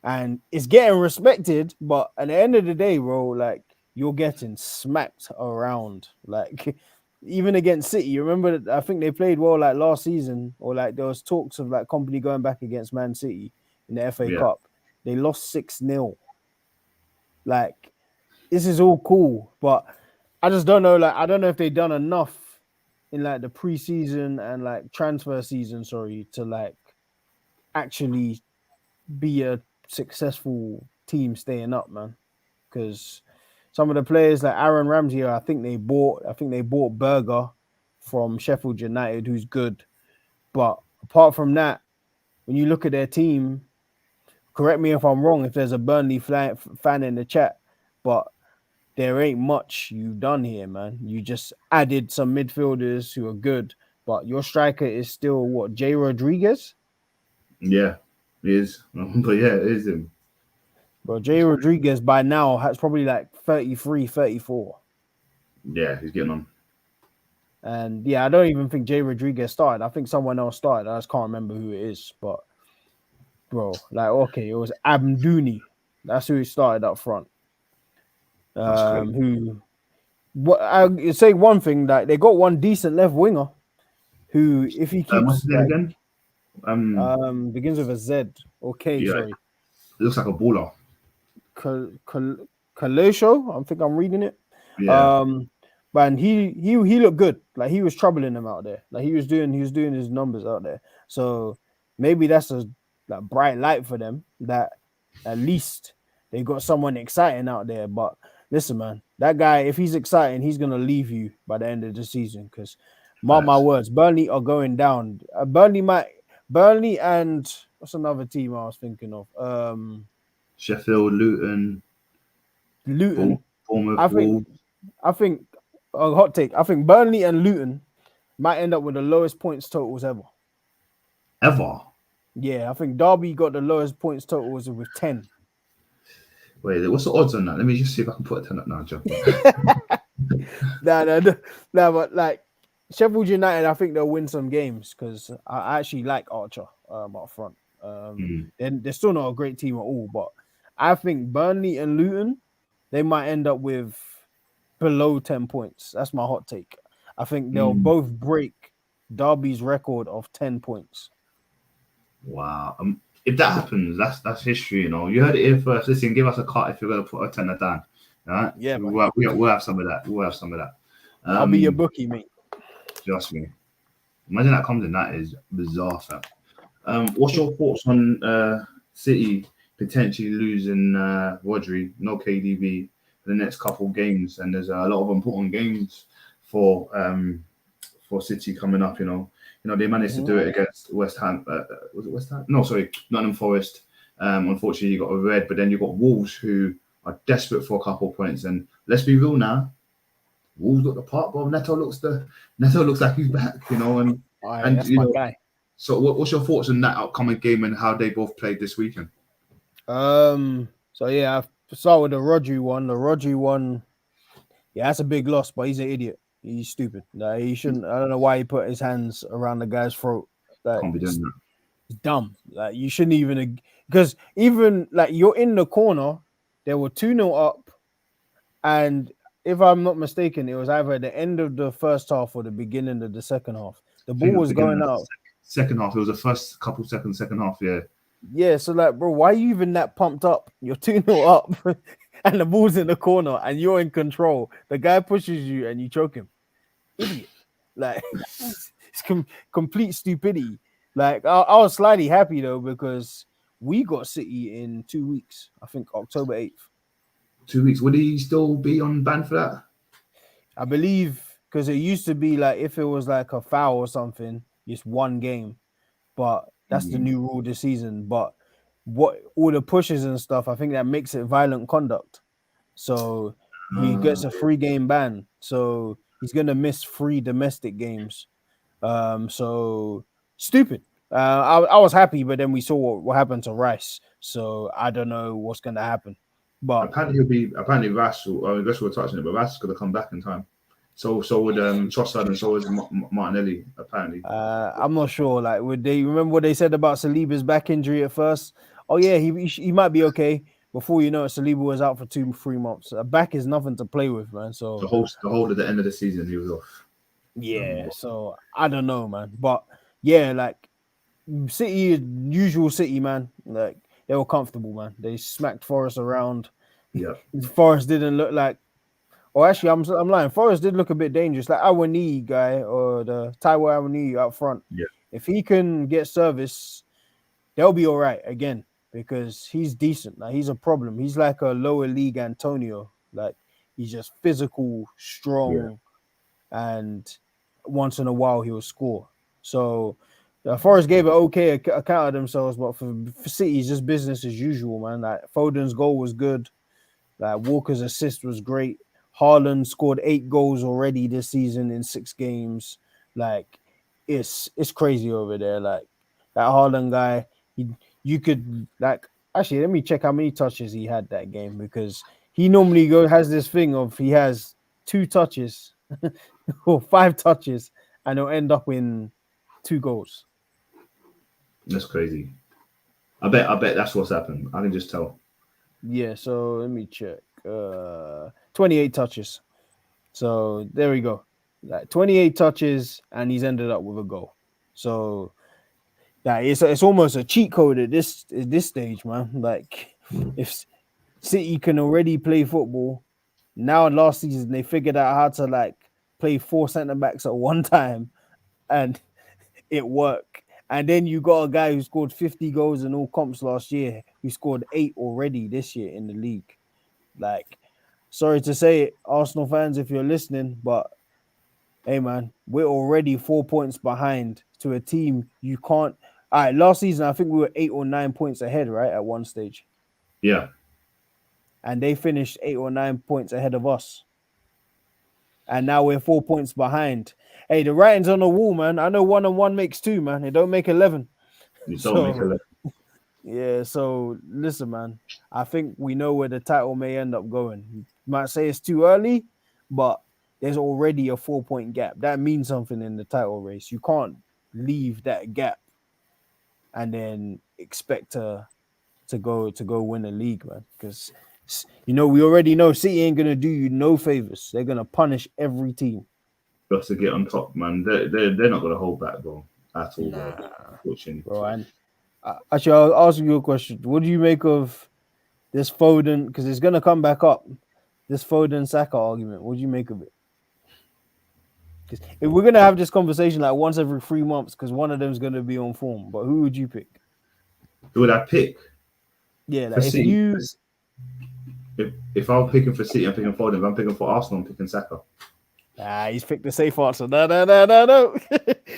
and it's getting respected. But at the end of the day, bro, like you're getting smacked around. Like even against City, you remember? I think they played well like last season, or like there was talks of like company going back against Man City in the FA Yeah, Cup. They lost 6-0. Like this is all cool, but I just don't know. Like I don't know if they've done enough in like the preseason and like transfer season, sorry, to like actually be a successful team staying up, man. Because some of the players like Aaron Ramsey, I think they bought Berger from Sheffield United, who's good. But apart from that, when you look at their team, correct me if I'm wrong, if there's a Burnley fan in the chat, but there ain't much you've done here, man. You just added some midfielders who are good, but your striker is still what, Jay Rodriguez? yeah, it is. But yeah, it is him. Bro, Jay Rodriguez by now has probably like 33, 34. Yeah, he's getting on. And yeah, I don't even think Jay Rodriguez started. I think someone else started. I just can't remember who it is. But bro, like okay, it was Abdouni. That's who started up front. That's crazy. Who what I say one thing, like they got one decent left winger who, if he What's keeps his name like again? begins with a Z or K, Yeah, it sorry. looks like a baller. Kalosho, I think I'm reading it. Yeah, Um, but he looked good. Like he was troubling them out there. Like he was doing his numbers out there. So maybe that's a like bright light for them that at least they got someone exciting out there. But listen, man, that guy, if he's exciting, he's gonna leave you by the end of the season. Because mark my facts. words, Burnley are going down. Burnley and what's another team I was thinking of? Sheffield, Luton, Luton. I Bournemouth, think Wolves. I think a hot take. I think Burnley and Luton might end up with the lowest points totals ever. Ever. Yeah, I think Derby got the lowest points totals with 10. Wait, what's the odds on that? Let me just see if I can put a 10 up now, joking. Nah, but like Sheffield United, I think they'll win some games because I actually like Archer up front. They're still not a great team at all, but I think Burnley and Luton, they might end up with below 10 points. That's my hot take. I think they'll Mm. both break Derby's record of 10 points. Wow. If that happens, that's history, you know. You heard it here first. Listen, give us a cut if you're gonna put a tenner down. All right. Yeah, man. We'll have some of that. We'll have some of that. I'll be your bookie, mate. Trust me. Imagine that comes in. That is bizarre, fam. What's your thoughts on City potentially losing Rodri, no KDB for the next couple of games, and there's a lot of important games for City coming up. They managed to do it against West Ham. Was it West Ham? No, sorry, Nottingham Forest. Unfortunately, you got a red, but then you got Wolves who are desperate for a couple of points. And let's be real now, Wolves got the part, bro. Neto looks like he's back, and that's my guy. So, what's your thoughts on that upcoming game and how they both played this weekend? So yeah, I start with the Rodri one. The Rodri one, yeah, that's a big loss, but he's an idiot. He's stupid. Like, he shouldn't. I don't know why he put his hands around the guy's throat. Like, Can't be doing that. It's dumb. Like, you shouldn't even, because even like you're in the corner, they were 2-0 up, and if I'm not mistaken, it was either at the end of the first half or the beginning of the second half. The ball was going out. Second half, it was the first couple seconds, second half, yeah. Yeah, so like, bro, why are you even that pumped up? You're 2-0 up and the ball's in the corner and you're in control. The guy pushes you and you choke him. Idiot. Like, it's complete stupidity. Like, I was slightly happy though, because we got City in 2 weeks. I think October 8th. 2 weeks. Would he still be on ban for that? I believe, because it used to be like if it was like a foul or something, it's one game. But that's the new rule this season. But what all the pushes and stuff, I think that makes it violent conduct. So he gets a 3-game ban. So he's gonna miss 3 domestic games. So stupid. I was happy, but then we saw what happened to Rice. So I don't know what's gonna happen. But apparently Rash will touching it, but Rash is gonna come back in time. So would Trossard, and so is Martinelli, apparently. I'm not sure. Like, would they remember what they said about Saliba's back injury at first? Oh yeah, he might be okay. Before you know it, Saliba was out for 2-3 months. Back is nothing to play with, man. So the whole of the end of the season he was off. Yeah, so I don't know, man. But yeah, like City, usual City, man. Like, they were comfortable, man. They smacked Forest around. Yeah, Forest didn't look like. Or actually, I'm lying. Forest did look a bit dangerous. Like Awani guy or the Taiwo Awani up front. Yeah. If he can get service, they'll be all right again, because he's decent. Like, he's a problem. He's like a lower league Antonio. Like, he's just physical, strong, and once in a while he'll score. So Forest gave an okay account of themselves, but for City, it's just business as usual, man. Like, Foden's goal was good. Like, Walker's assist was great. Haaland scored 8 goals already this season in 6 games. Like, it's crazy over there. Like, that Haaland guy, you could, like, actually, let me check how many touches he had that game, because he normally has this thing of he has 2 touches or 5 touches and it'll end up in 2 goals. That's crazy. I bet that's what's happened. I can just tell. Yeah, so let me check. 28 touches. So there we go. Like, 28 touches and he's ended up with a goal. So yeah, it's almost a cheat code at this stage, man. Like, if City can already play football, now last season they figured out how to like play 4 centre backs at one time, and it worked. And then you got a guy who scored 50 goals in all comps last year, who scored 8 already this year in the league. Like, sorry to say it, Arsenal fans, if you're listening, but hey, man, we're already 4 points behind to a team you can't. All right, last season, I think we were 8 or 9 points ahead, right, at one stage. Yeah. And they finished 8 or 9 points ahead of us. And now we're 4 points behind. Hey, the writing's on the wall, man. I know 1 and 1 makes 2, man. It don't make 11. It don't make 11. Yeah, so listen, man. I think we know where the title may end up going. You might say it's too early, but there's already a 4-point gap. That means something in the title race. You can't leave that gap and then expect to go win the league, man. Because we already know City ain't gonna do you no favors. They're gonna punish every team just to get on top, man. They're not gonna hold back, bro, at all, bro. And actually, I'll ask you a question. What do you make of this Foden? Because it's gonna come back up. This Foden Saka argument. What do you make of it? Because if we're gonna have this conversation like once every 3 months, because one of them is gonna be on form. But who would you pick? Who would I pick? Yeah, For like if City, you if I'm picking for City, I'm picking Foden. If I'm picking for Arsenal, I'm picking Saka. he's picked the safe answer. No.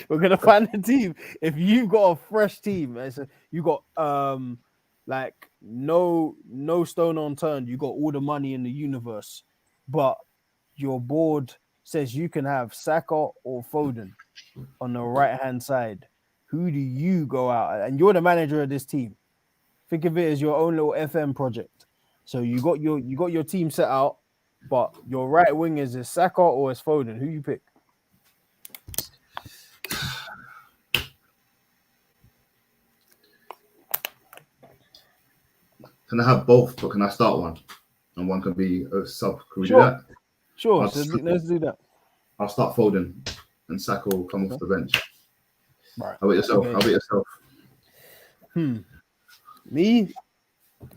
We're gonna find a team. If you've got a fresh team, you got like no stone unturned. You got all the money in the universe, but your board says you can have Saka or Foden on the right hand side. Who do you go out? And you're the manager of this team. Think of it as your own little FM project. So you got your team set out, but your right wing is Saka or is Foden. Who you pick? Can I have both? But can I start one? And one can be a sub. Can we do Sure. that? Sure. So let's do that. I'll start Foden, and Saka will come off the bench. Right. How about yourself? Okay. How about yourself? Me?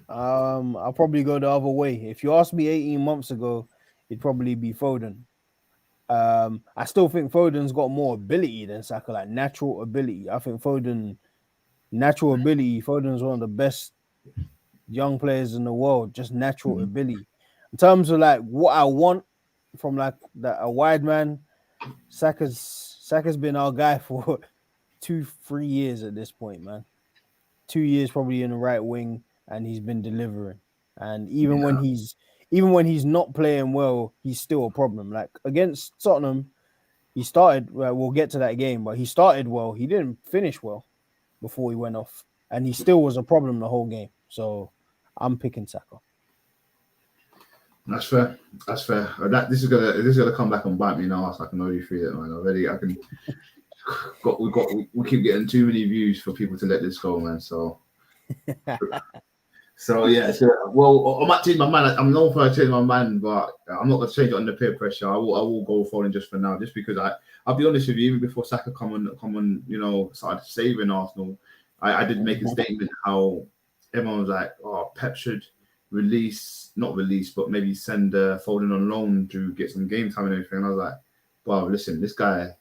I'll probably go the other way. If you asked me 18 months ago, it'd probably be Foden. I still think Foden's got more ability than Saka, like natural ability. I think natural ability, Foden's one of the best young players in the world, just natural ability. In terms of like what I want from like a wide man, Saka's been our guy for 2-3 years at this point, man. 2 years probably in the right wing, and he's been delivering. And even when he's not playing well, he's still a problem. Like against Tottenham, he started. Well, we'll get to that game, but he started well. He didn't finish well before he went off, and he still was a problem the whole game. So I'm picking Saka. That's fair. That's fair. This is gonna come back and bite me now. So I can already feel it, man. Already, I can. We keep getting too many views for people to let this go, man. So yeah. Well, I might change my mind. I'm known for changing my mind, but I'm not gonna change it under peer pressure. I will go Foden just for now, just because I'll be honest with you. Even before Saka come on, started saving Arsenal, I did make a statement how everyone was like, "Oh, Pep should not release, but maybe send Foden on loan to get some game time and everything." And I was like, "Wow, listen, this guy."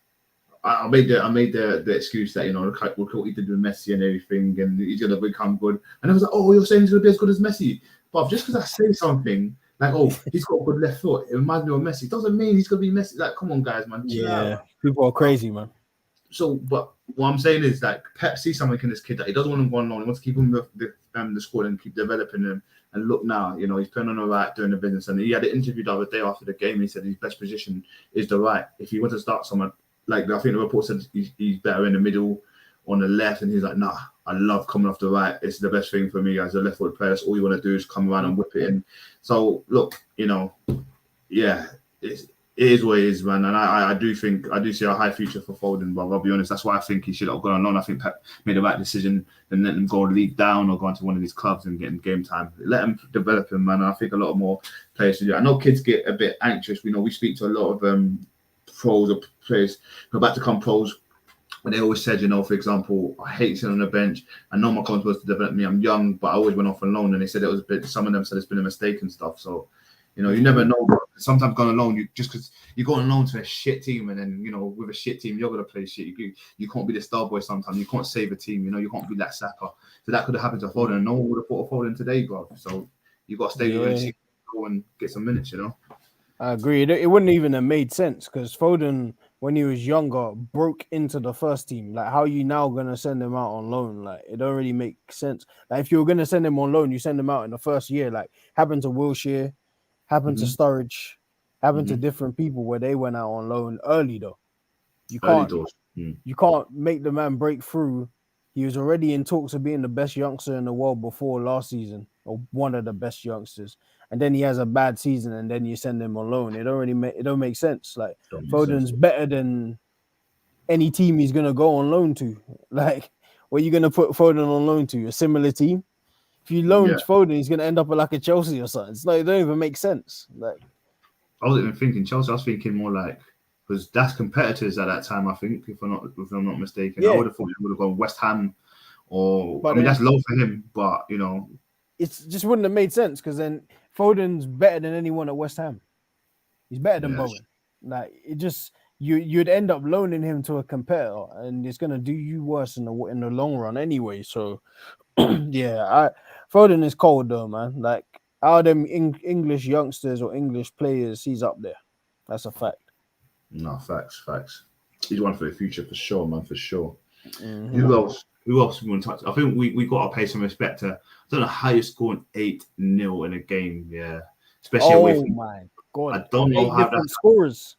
I made the excuse that look what he did with Messi and everything, and he's gonna become good. And I was like, "Oh, you're saying he's gonna be as good as Messi?" But just because I say something like, "Oh, he's got a good left foot," it reminds me of Messi. Doesn't mean he's gonna be Messi. Like, come on, guys, man, chill out. People are crazy, man. So, but what I'm saying is like Pep sees something in this kid that he doesn't want him going on. He wants to keep him with the squad and keep developing him. And look now, he's playing on the right, doing the business. And he had an interview the other day after the game. He said his best position is the right. If he wants to start someone, like I think the report said he's better in the middle, on the left, and he's like, "Nah, I love coming off the right. It's the best thing for me as a left-footed player. That's all you want to do is come around and whip it in." So look, yeah, it is what it is, man. And I do see a high future for Foden, but I'll be honest, that's why I think he should have gone on loan. I think Pep made the right decision and let him go league down or go into one of these clubs and getting game time. Let him develop him, man. And I think a lot more players should do. I know kids get a bit anxious. We speak to a lot of pros or players who are about to come pros. And they always said, for example, I hate sitting on the bench. I know my coach supposed to develop me. I'm young, but I always went off on loan. And they said it was a bit. Some of them said it's been a mistake and stuff. So, you never know. Bro. Sometimes going on loan, just because you go on loan to a shit team, and then with a shit team, you're gonna play shit. You can't be the star boy. Sometimes you can't save a team. You can't be that Saka. So that could have happened to Foden. No one would have thought of Foden today, bro. So you got to stay with him, go and get some minutes. I agree. It wouldn't even have made sense because Foden, when he was younger, broke into the first team. Like, how you now gonna send him out on loan? Like, it don't really make sense. Like, if you were gonna send him on loan, you send him out in the first year. Like, happened to Wilshere, happened to Sturridge, happened to different people where they went out on loan early though. You can't make the man break through. He was already in talks of being the best youngster in the world before last season, or one of the best youngsters. And then he has a bad season, and then you send him on loan. It don't make sense. Like Foden's better than any team he's gonna go on loan to. Like, where you gonna put Foden on loan to? A similar team? If you loan Foden, he's gonna end up at like a Chelsea or something. It don't even make sense. Like, I wasn't even thinking Chelsea. I was thinking more like, because that's competitors at that time. I think, if I'm not mistaken, I would have thought he would have gone West Ham, that's low for him, but it just wouldn't have made sense because then Foden's better than anyone at West Ham. He's better than Bowen. Like, it just you'd end up loaning him to a competitor, and it's gonna do you worse in the long run anyway. So, yeah, Foden is cold though, man. Like out of them English youngsters or English players, he's up there. That's a fact. No, facts. He's one for the future for sure, man, for sure. Mm-hmm. Who else? Who else we want to touch? I think we got to pay some respect to. I don't know how you're scoring 8-0 in a game. Yeah, especially away from. My God. I don't know 8 how that. different scorers.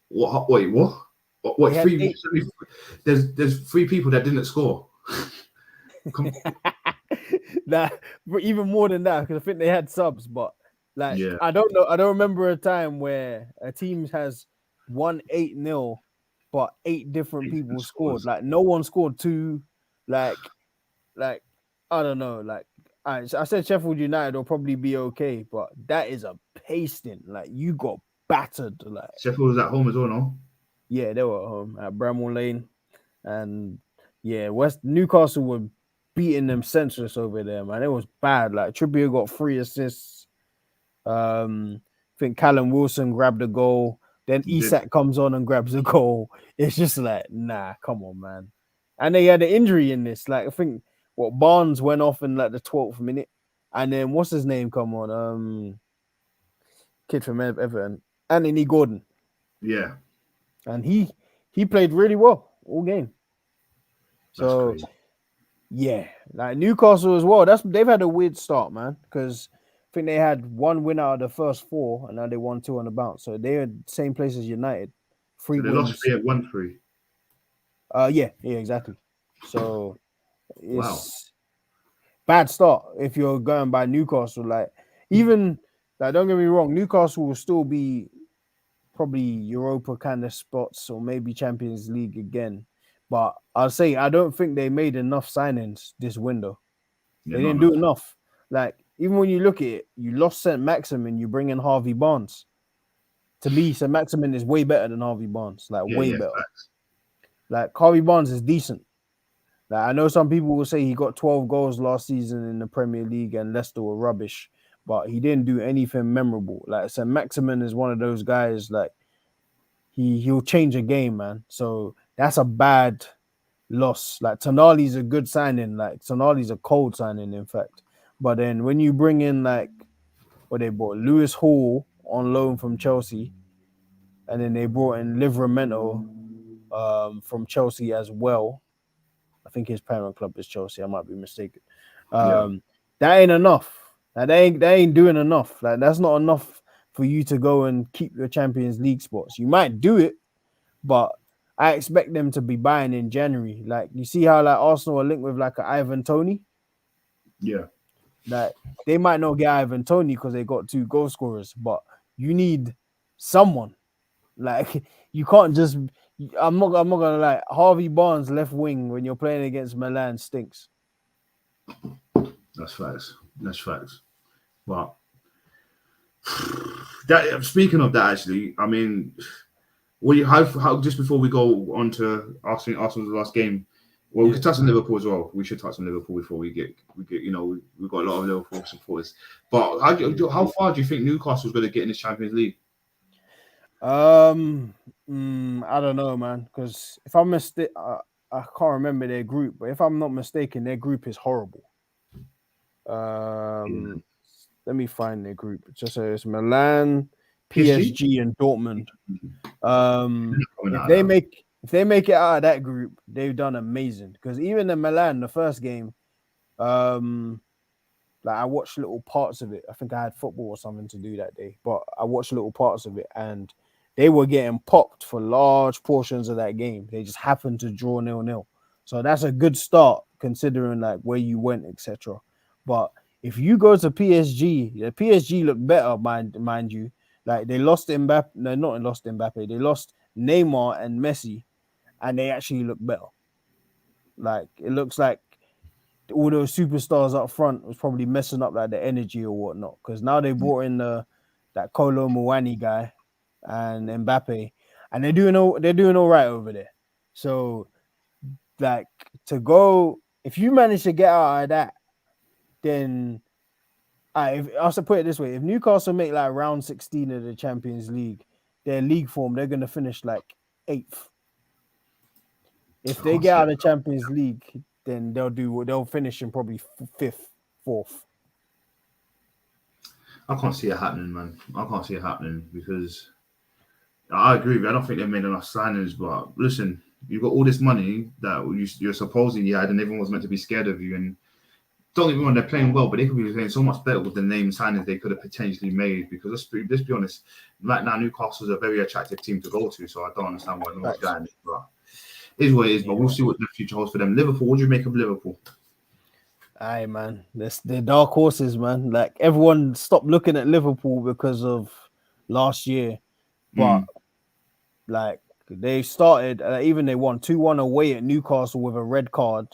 What? Wait, what? What? They had Three? 8. There's 3 people that didn't score. That even more than that, because I think they had subs, but like Yeah. I don't know. I don't remember a time where a team has won 8-0, but 8 different 8 people different scored. scores. Like no one scored 2. Like I don't know. Like I said, Sheffield United will probably be okay, but that is a pasting. Like you got battered. Like Sheffield was at home as well, no? yeah, they were at home at Bramall Lane, and yeah, Newcastle were beating them senseless over there, man. It was bad. Like Trippier got 3 assists. I think Callum Wilson grabbed a goal. Then He did. Isak comes on and grabs a goal. It's just like, nah, come on, man. And they had an injury in this. Like I think Barnes went off in like the 12th minute, and then what's his name come on? Kid from Everton, Anthony Gordon, Yeah, and he played really well all game. that's So crazy. yeah, like Newcastle as well. They've had a weird start, man, because I think they had 1 win out of the first 4, and now they won 2 on the bounce. So they're the same place as United, 3 So they lost wins. 3 at 1-3. Yeah, exactly. So Wow. it's bad start if you're going by Newcastle. Like even like, don't get me wrong, Newcastle will still be probably Europa kind of spots or maybe Champions League again. But I'll say I don't think they made enough signings this window. Yeah, They not didn't enough. do enough. Like even when you look at it, you lost St. Maximin, you bring in Harvey Barnes. To me, St. Maximin is way better than Harvey Barnes. Like way Yeah, better. facts. Like Harvey Barnes is decent. Like I know some people will say he got 12 goals last season in the Premier League and Leicester were rubbish, but he didn't do anything memorable. Like St. Maximin is one of those guys. Like he'll change a game, man. So that's a bad loss. Like Tonali's a good signing. Like Tonali's a cold signing, in fact. But then when you bring in like what they bought, Lewis Hall on loan from Chelsea, and then they brought in Livramento from Chelsea as well. I think his parent club is Chelsea. I might be mistaken. Yeah. That ain't enough. Like, they ain't doing enough. Like that's not enough for you to go and keep your Champions League spots. You might do it, but I expect them to be buying in January. Like you see how like Arsenal are linked with like an Ivan Toney. Yeah. Like they might not get Ivan Toney because they got 2 goal scorers, but you need someone. Like you can't just. I'm not gonna lie. Harvey Barnes left wing when you're playing against Milan stinks. That's facts. That's facts. But that speaking of that, actually, I mean, how just before we go on to Arsenal's last game, well, we could touch on Liverpool as well. We should touch on Liverpool before we get you know, we've got a lot of Liverpool supporters. But how far do you think Newcastle's going to get in this Champions League? I don't know, man. Because if I'm mistaken, I can't remember their group, but if I'm not mistaken, their group is horrible. Let me find their group. Just so it's Milan, PSG, and Dortmund. If they make it out of that group, they've done amazing. Because even in Milan, the first game, like I watched little parts of it. I think I had football or something to do that day, but I watched little parts of it, and they were getting popped for large portions of that game. They just happened to draw 0-0. So that's a good start considering like where you went, etc. But if you go to PSG, the PSG look better, mind you. Like they lost Mbappe, no, not lost Mbappe. They lost Neymar and Messi, and they actually look better. Like it looks like all those superstars up front was probably messing up like the energy or whatnot. Because now they brought in that Kolo Muani guy and Mbappe, and they're doing all right over there. So like to go, if you manage to get out of that, then I'll put it this way: if Newcastle make like round 16 of the Champions League, their league form, they're gonna finish like 8th. If they get out of the Champions League, then they'll finish in probably 5th. 4th. I can't see it happening, man. I can't see it happening because I agree with you. I don't think they've made enough signings. But listen, you've got all this money that you're supposing you had, and everyone was meant to be scared of you. And don't get me wrong, they're playing well, but they could be playing so much better with the name signings they could have potentially made. Because let's be honest, right now Newcastle's a very attractive team to go to. So I don't understand why no one's going. But it is what it is. But we'll see what the future holds for them. Liverpool, what do you make of Liverpool? Aye, man. They're dark horses, man. Like, everyone stopped looking at Liverpool because of last year. But, like, they started, even they won 2-1 away at Newcastle with a red card.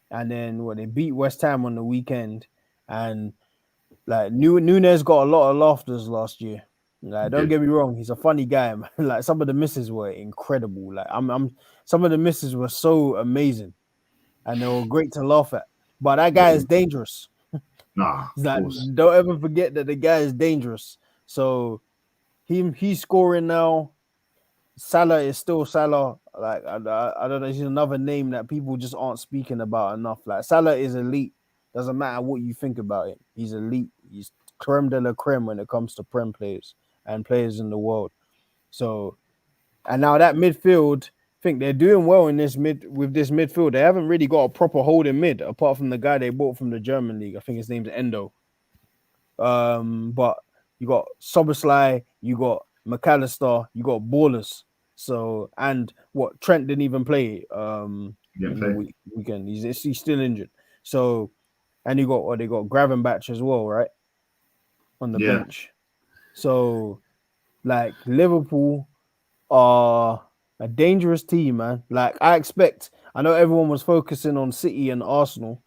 And then they beat West Ham on the weekend. And, like, Nunes got a lot of laughters last year. Like, don't get me wrong, he's a funny guy, man. Like, some of the misses were incredible. Like, some of the misses were so amazing. And they were great to laugh at. But that guy is dangerous. Nah, like, don't ever forget that the guy is dangerous. So he's scoring now. Salah is still Salah. Like, I don't know. He's another name that people just aren't speaking about enough. Like, Salah is elite. Doesn't matter what you think about it. He's elite. He's creme de la creme when it comes to Prem players and players in the world. So, and now that midfield, I think they're doing well in this midfield. They haven't really got a proper holding mid apart from the guy they bought from the German league. I think his name's Endo. But you got Soboslai, you got McAllister, you got Ballers. So, and what, Trent didn't even play weekend. He's still injured. So, and they got Gravenbach as well, right? On the bench. So, like, Liverpool are a dangerous team, man. Like, I know everyone was focusing on City and Arsenal.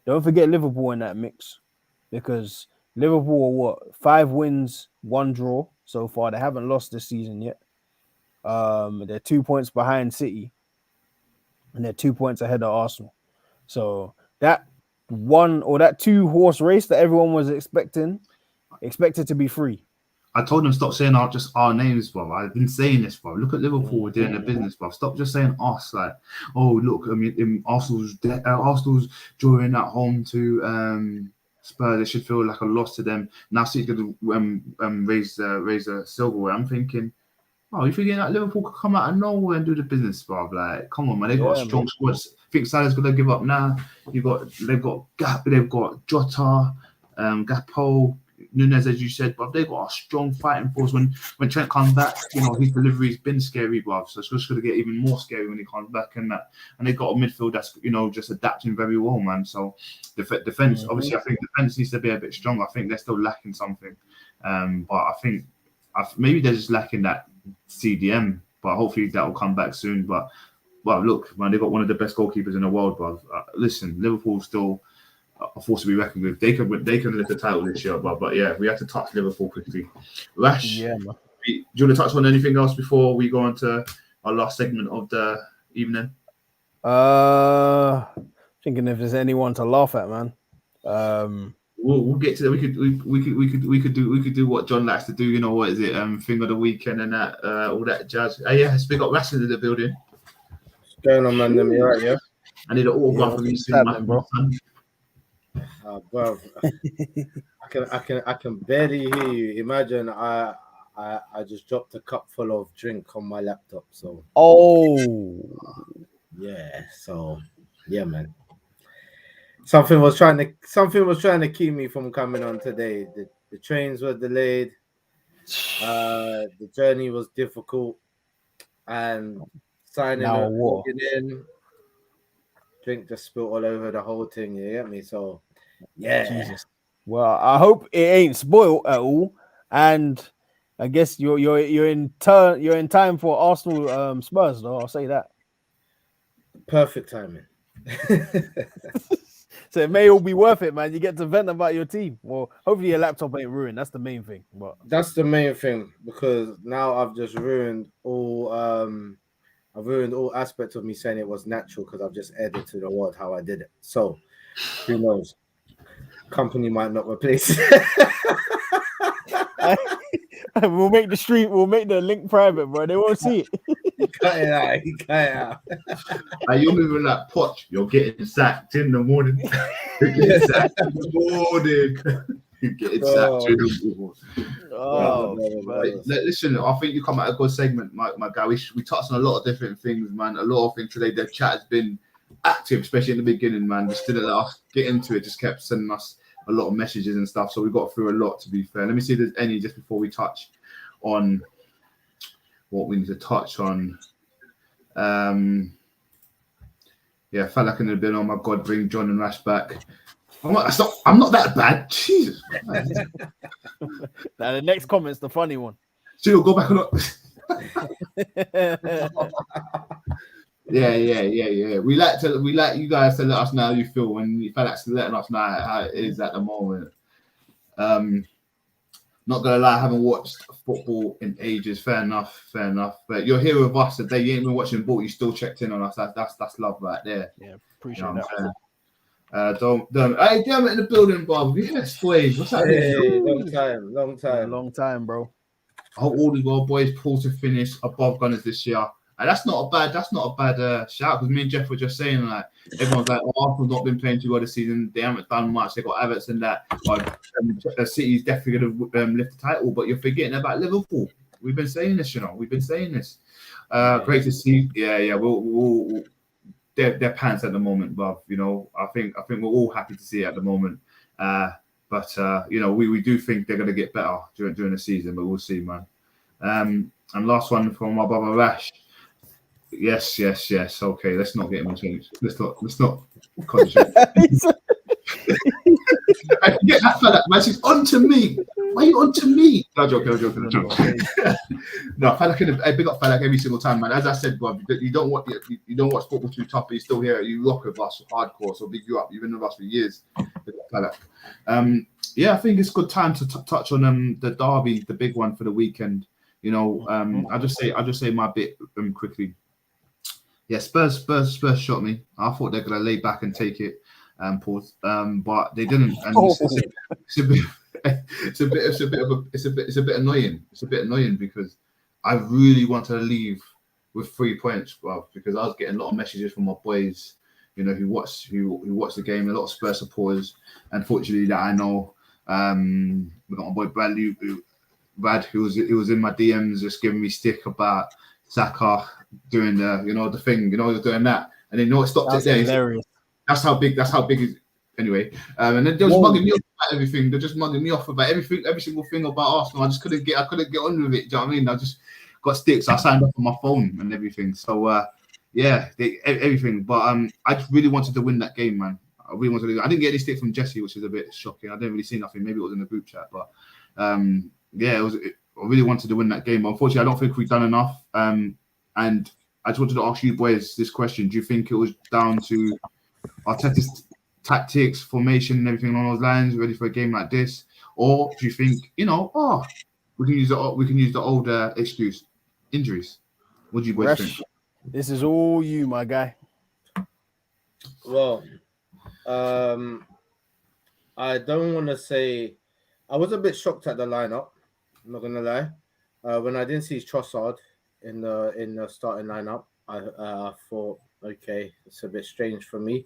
Don't forget Liverpool in that mix, because Liverpool are 5 wins, 1 draw so far. They haven't lost this season yet. They're 2 points behind City, and they're 2 points ahead of Arsenal. So that 2-horse race that everyone was expected to be 3. I told them stop saying our names, bro. I've been saying this, bro. Look at Liverpool, we're doing the business, bro. Stop just saying us. Like, oh, look, I mean, Arsenal's drawing at home to Spurs. They should feel like a loss to them. Now City's going to raise the silverware. I'm thinking, oh, you forgetting that Liverpool could come out of nowhere and do the business, bro? Like, come on, man. They've got a strong squad. I think Salah's going to give up now. They've got Jota, Gakpo, Nunes, as you said, but they've got a strong fighting force. When Trent comes back, his delivery's been scary, bruv. So it's just going to get even more scary when he comes back, and they've got a midfield that's just adapting very well, man. So defense, obviously, I think defense needs to be a bit stronger. I think they're still lacking something, but I think maybe they're just lacking that CDM. But hopefully that will come back soon. But well, look, man, they've got one of the best goalkeepers in the world, bruv. Listen, Liverpool's still a force to be reckoned with. They can lift the title this year, but yeah, we have to touch Liverpool quickly. Rash, do you want to touch on anything else before we go on to our last segment of the evening? Thinking if there's anyone to laugh at, man. We'll get to that. We could do what John likes to do. What is it? Thing of the weekend and that all that jazz. Yeah, we got wrestling in the building. What's going on, mandem? You right? Yeah. I need an autograph from you soon, bro. Bro, I can barely hear you. Imagine I just dropped a cup full of drink on my laptop. So yeah, man. Something was trying to keep me from coming on today. The trains were delayed. The journey was difficult, and signing up, walking in, drink just spilled all over the whole thing. You get me? So. Yeah. Jesus. Well, I hope it ain't spoiled at all, and I guess you're in time for Arsenal Spurs, though. I'll say that. Perfect timing. So it may all be worth it, man. You get to vent about your team. Well, hopefully your laptop ain't ruined. That's the main thing. But that's the main thing, because now I've just ruined all. I've ruined all aspects of me saying it was natural, because I've just added to the word how I did it. So who knows? Company might not replace it. We'll make the link private, bro. They won't see it. Cut it out. He cut it out. And you're moving like Poch. You're getting sacked in the morning. You're getting sacked in the morning. You're getting sacked in the morning. Oh, Listen, I think you come at a good segment, my guy. We touched on a lot of different things, man. A lot of things today. The chat has been active, especially in the beginning, man. Just didn't let us get into it. Just kept sending us a lot of messages and stuff. So we got through a lot, to be fair. Let me see if there's any just before we touch on what we need to touch on. Yeah, felt like in the bin. Oh my God, bring John and Rash back. I'm not that bad. Jesus. Now the next comment's the funny one. So you'll go back and look. Yeah. We like you guys to let us know how you feel when you feel like letting us know how it is at the moment. Not gonna lie, I haven't watched football in ages. Fair enough. But you're here with us today. You ain't been watching ball. You still checked in on us. That's love right there. Yeah, appreciate that. Don't. Hey, damn it in the building, Bob. Yes, boys. What's happening? Hey, long time, bro. I hope all the old boys pull to finish above Gunners this year. And that's not a bad shout, because me and Jeff were just saying, like, everyone's like, oh, Arsenal's not been playing too well this season. They haven't done much. They got Everton that. City's definitely going to lift the title, but you're forgetting about Liverpool. We've been saying this, We've been saying this. Great to see. Yeah. We'll they're pants at the moment, but I think we're all happy to see it at the moment. But we do think they're going to get better during the season, but we'll see, man. And last one from my brother Rash. Yes. Okay, let's not get him changed. Let's not concentrate. I get that fella, man. She's on to me. Why are you on to me? No joke. No, Falak, big up Falak every single time, man. As I said, bro, you don't watch football too tough, but you're still here. You rock with us hardcore, so big you up. You've been with us for years. Big up Falak. Yeah, I think it's a good time to touch on the derby, the big one for the weekend. I'll just say my bit quickly. Yeah, Spurs shot me. I thought they're gonna lay back and take it, pause. But they didn't. And it's a bit annoying. It's a bit annoying because I really wanted to leave with 3 points, bro. Because I was getting a lot of messages from my boys, who watched the game. A lot of Spurs supporters. Unfortunately, that I know. We got my boy Brad, who was in my DMs, just giving me stick about Saka doing the thing, he was doing that, and then it stopped it there. Hilarious. That's how big it anyway. And then they was mugging me off about everything. They're just mugging me off about everything, every single thing about Arsenal. I just couldn't get on with it. Do you know what I mean? I just got sticks. I signed up on my phone and everything. So everything. But I just really wanted to win that game, man. I really wanted to. I didn't get any stick from Jesse, which is a bit shocking. I didn't really see nothing. Maybe it was in the group chat, but I really wanted to win that game. But unfortunately, I don't think we've done enough. And I just wanted to ask you boys this question: do you think it was down to Arteta's tactics, formation, and everything along those lines, ready for a game like this, or do you think we can use the older excuse, injuries? What do you boys think? This is all you, my guy. Well, I don't want to say I was a bit shocked at the lineup. I'm not gonna lie. When I didn't see Trossard in the starting lineup, I thought, okay, it's a bit strange for me.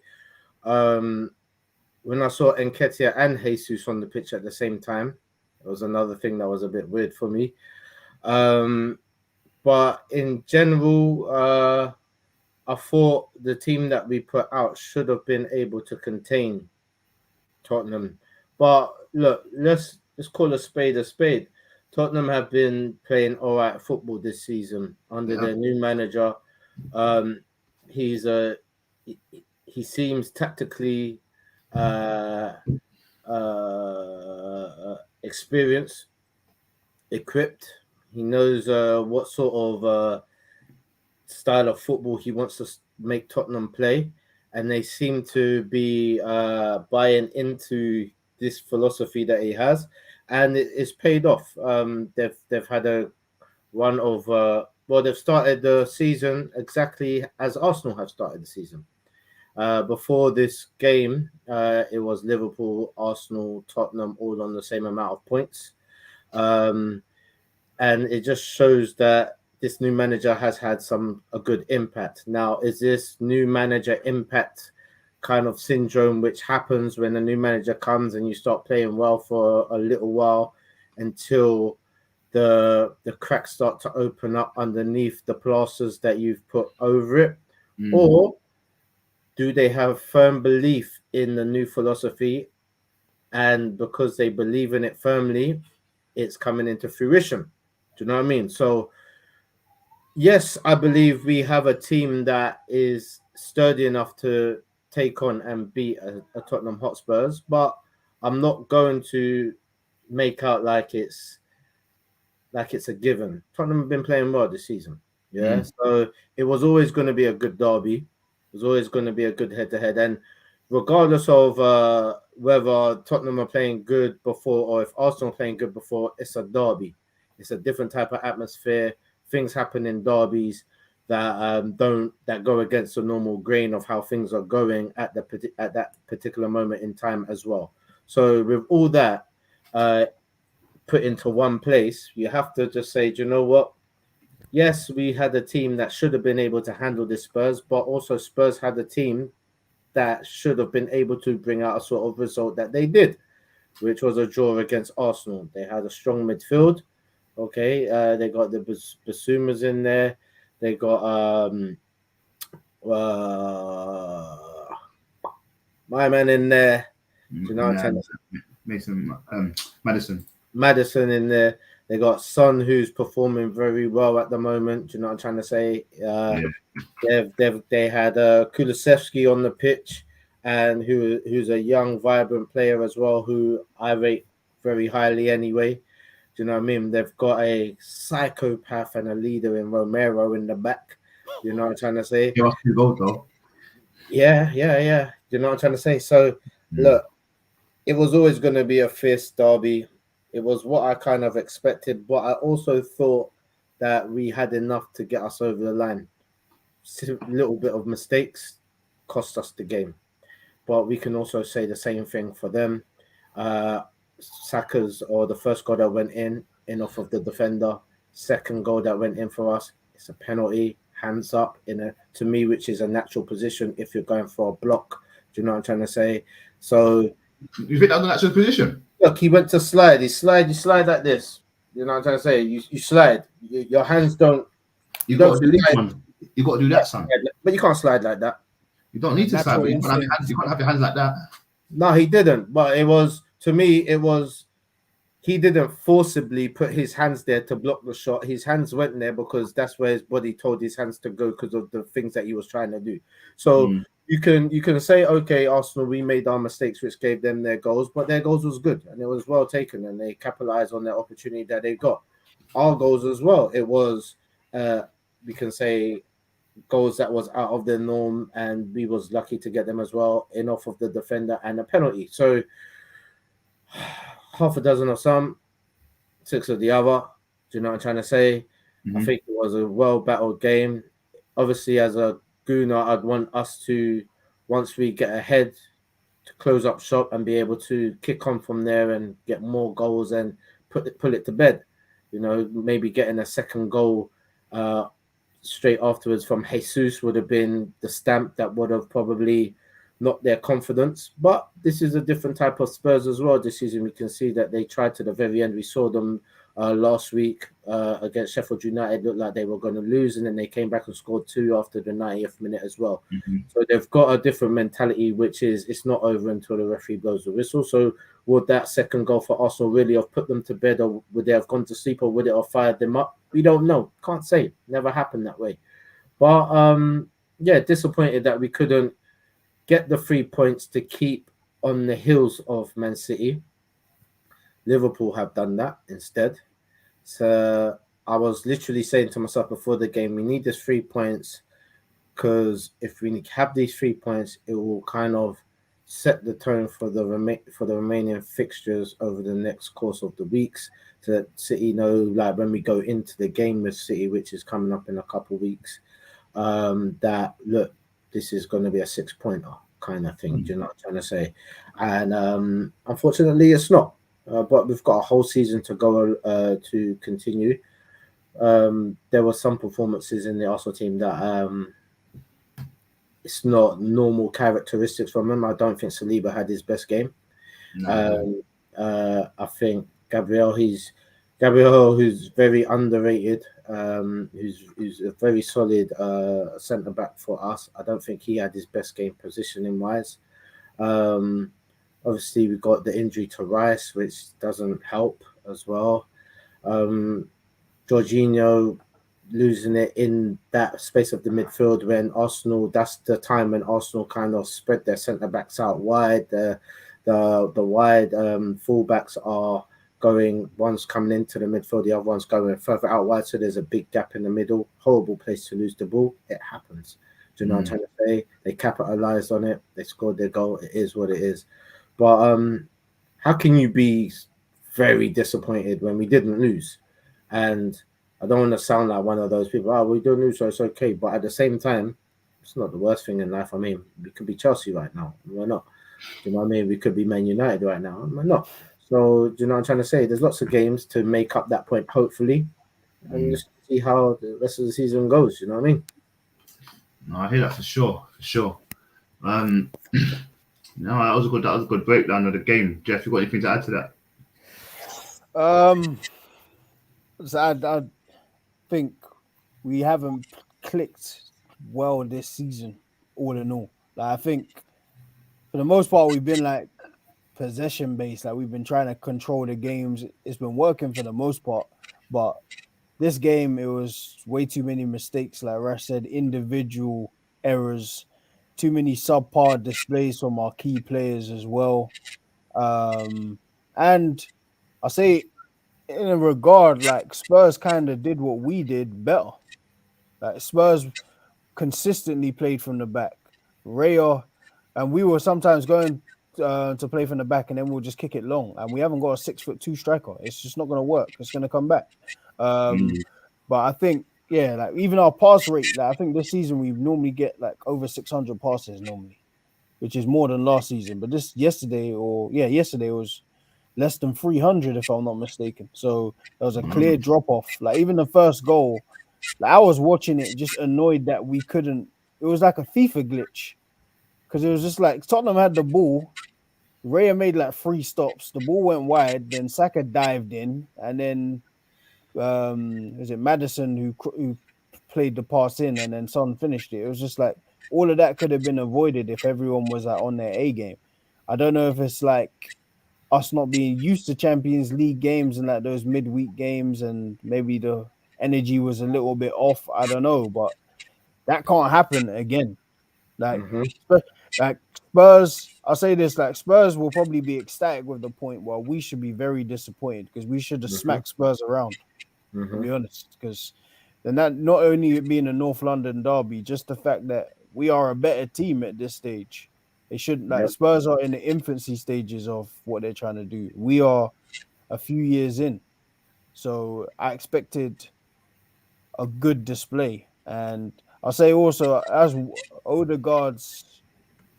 When I saw Nketiah and Jesus on the pitch at the same time, it was another thing that was a bit weird for me. But in general, I thought the team that we put out should have been able to contain Tottenham. But look, let's call a spade a spade. Tottenham have been playing all right football this season under their new manager. He seems tactically experienced, equipped. He knows what sort of style of football he wants to make Tottenham play, and they seem to be buying into this philosophy that he has, and it's paid off. They've had a run of they've started the season exactly as Arsenal have started the season. Before this game, it was Liverpool, Arsenal, Tottenham all on the same amount of points, and it just shows that this new manager has had a good impact. Now, is this new manager impact kind of syndrome which happens when a new manager comes and you start playing well for a little while until the cracks start to open up underneath the plasters that you've put over it? Or do they have firm belief in the new philosophy, and because they believe in it firmly, it's coming into fruition? Do you know what I mean? So yes, I believe we have a team that is sturdy enough to take on and beat a Tottenham Hotspurs, but I'm not going to make out like it's a given. Tottenham have been playing well this season. Yeah. So it was always going to be a good derby. It was always going to be a good head-to-head. And regardless of whether Tottenham are playing good before or if Arsenal are playing good before, it's a derby. It's a different type of atmosphere. Things happen in derbies that that go against the normal grain of how things are going at that particular moment in time as well. So with all that put into one place, you have to just say, do you know what? Yes, we had a team that should have been able to handle the Spurs, but also Spurs had a team that should have been able to bring out a sort of result that they did, which was a draw against Arsenal. They had a strong midfield. Okay, they got the Basumas in there. They got my man in there. Do you know what I'm saying? Madison in there. They got Son, who's performing very well at the moment. Do you know what I'm trying to say? They had Kulusevski on the pitch, and who's a young, vibrant player as well, who I rate very highly anyway. Do you know what I mean? They've got a psychopath and a leader in Romero in the back. You know what I'm trying to say? He must be gold though. Yeah. You know what I'm trying to say? So look, it was always going to be a fierce derby. It was what I kind of expected, but I also thought that we had enough to get us over the line. A little bit of mistakes cost us the game, but we can also say the same thing for them. Saka's, or the first goal that went in off of the defender, second goal that went in for us, it's a penalty, hands up to me, which is a natural position if you're going for a block. Do you know what I'm trying to say? So you think that's a natural position? Look, he went to slide. You slide like this. You know what I'm trying to say? You slide. Your hands don't. You got to do this one. You got to do that, son. But you can't slide like that. You don't need to slide. But you can't have your hands like that. No, he didn't. But it was, to me, he didn't forcibly put his hands there to block the shot. His hands went there because that's where his body told his hands to go because of the things that he was trying to do. So you can say, okay, Arsenal, we made our mistakes, which gave them their goals, but their goals was good and it was well taken and they capitalized on their opportunity that they got. Our goals as well, it was, we can say, goals that was out of the norm, and we was lucky to get them as well, in off of the defender and a penalty. So half a dozen of some, 6 of the other. Do you know what I'm trying to say? I think it was a well-battled game. Obviously, as a Gooner, I'd want us to, once we get ahead, to close up shop and be able to kick on from there and get more goals and pull it to bed. You know, maybe getting a second goal straight afterwards from Jesus would have been the stamp that would have probably knocked their confidence. But this is a different type of Spurs as well this season. We can see that they tried to the very end. We saw them last week against Sheffield United. Looked like they were going to lose, and then they came back and scored 2 after the 90th minute as well. So they've got a different mentality, which is it's not over until the referee blows the whistle. So would that second goal for Arsenal really have put them to bed, or would they have gone to sleep, or would it have fired them up? We don't know. Can't say. Never happened that way. But yeah, disappointed that we couldn't get the 3 points to keep on the heels of Man City. Liverpool have done that instead. So I was literally saying to myself before the game, we need this 3 points, because if we have these 3 points, it will kind of set the tone for the remaining fixtures over the next course of the weeks, so that City know, like when we go into the game with City, which is coming up in a couple of weeks, that look, this is going to be a 6-pointer kind of thing. Do you know what I'm trying to say? And unfortunately, it's not. But we've got a whole season to go to continue. There were some performances in the Arsenal team that it's not normal characteristics from him. I don't think Saliba had his best game. No. I think Gabriel, who's very underrated, who's a very solid centre back for us. I don't think he had his best game positioning wise. Obviously, we got the injury to Rice, which doesn't help as well. Jorginho losing it in that space of the midfield when Arsenal. That's the time when Arsenal kind of spread their centre backs out wide. The wide fullbacks are going. One's coming into the midfield, the other one's going further out wide. So there's a big gap in the middle. Horrible place to lose the ball. It happens. Do you know what I'm trying to say? They capitalized on it. They scored their goal. It is what it is. But how can you be very disappointed when we didn't lose? And I don't want to sound like one of those people. Oh, we don't lose, so it's okay. But at the same time, it's not the worst thing in life. I mean, we could be Chelsea right now. We're not. Do you know what I mean? We could be Man United right now. We're not. So, do you know what I'm trying to say? There's lots of games to make up that point, hopefully, and just see how the rest of the season goes. You know what I mean? No, I hear that for sure. No, that was a good breakdown of the game. Jeff, you got anything to add to that? So I think we haven't clicked well this season, all in all. Like, I think for the most part we've been like possession based. Like, we've been trying to control the games. It's been working for the most part, but this game it was way too many mistakes. Like Rash said, individual errors, too many subpar displays from our key players as well. And I say, in a regard, like Spurs kind of did what we did better. Like Spurs consistently played from the back. Raya, and we were sometimes going to play from the back, and then we'll just kick it long. And we haven't got a 6'2" striker. It's just not going to work. It's going to come back. But I think, yeah, like even our pass rate, like I think this season we normally get like over 600 passes normally, which is more than last season. But yesterday was less than 300 if I'm not mistaken. So there was a clear drop off. Like even the first goal, like I was watching it just annoyed that we couldn't. It was like a FIFA glitch because it was just like Tottenham had the ball. Raya made like 3 stops. The ball went wide. Then Saka dived in, and then is it Madison who played the pass in, and then Son finished it. It was just like all of that could have been avoided if everyone was like on their A game. I don't know if it's like us not being used to Champions League games and like those midweek games, and maybe the energy was a little bit off. I don't know, but that can't happen again. Like, like Spurs, I'll say this: like Spurs will probably be ecstatic with the point, while we should be very disappointed because we should have smacked Spurs around. To be honest, because then that not only it being a North London derby, just the fact that we are a better team at this stage. They shouldn't like Spurs are in the infancy stages of what they're trying to do. We are a few years in, so I expected a good display. And I'll say also, as Odegaard's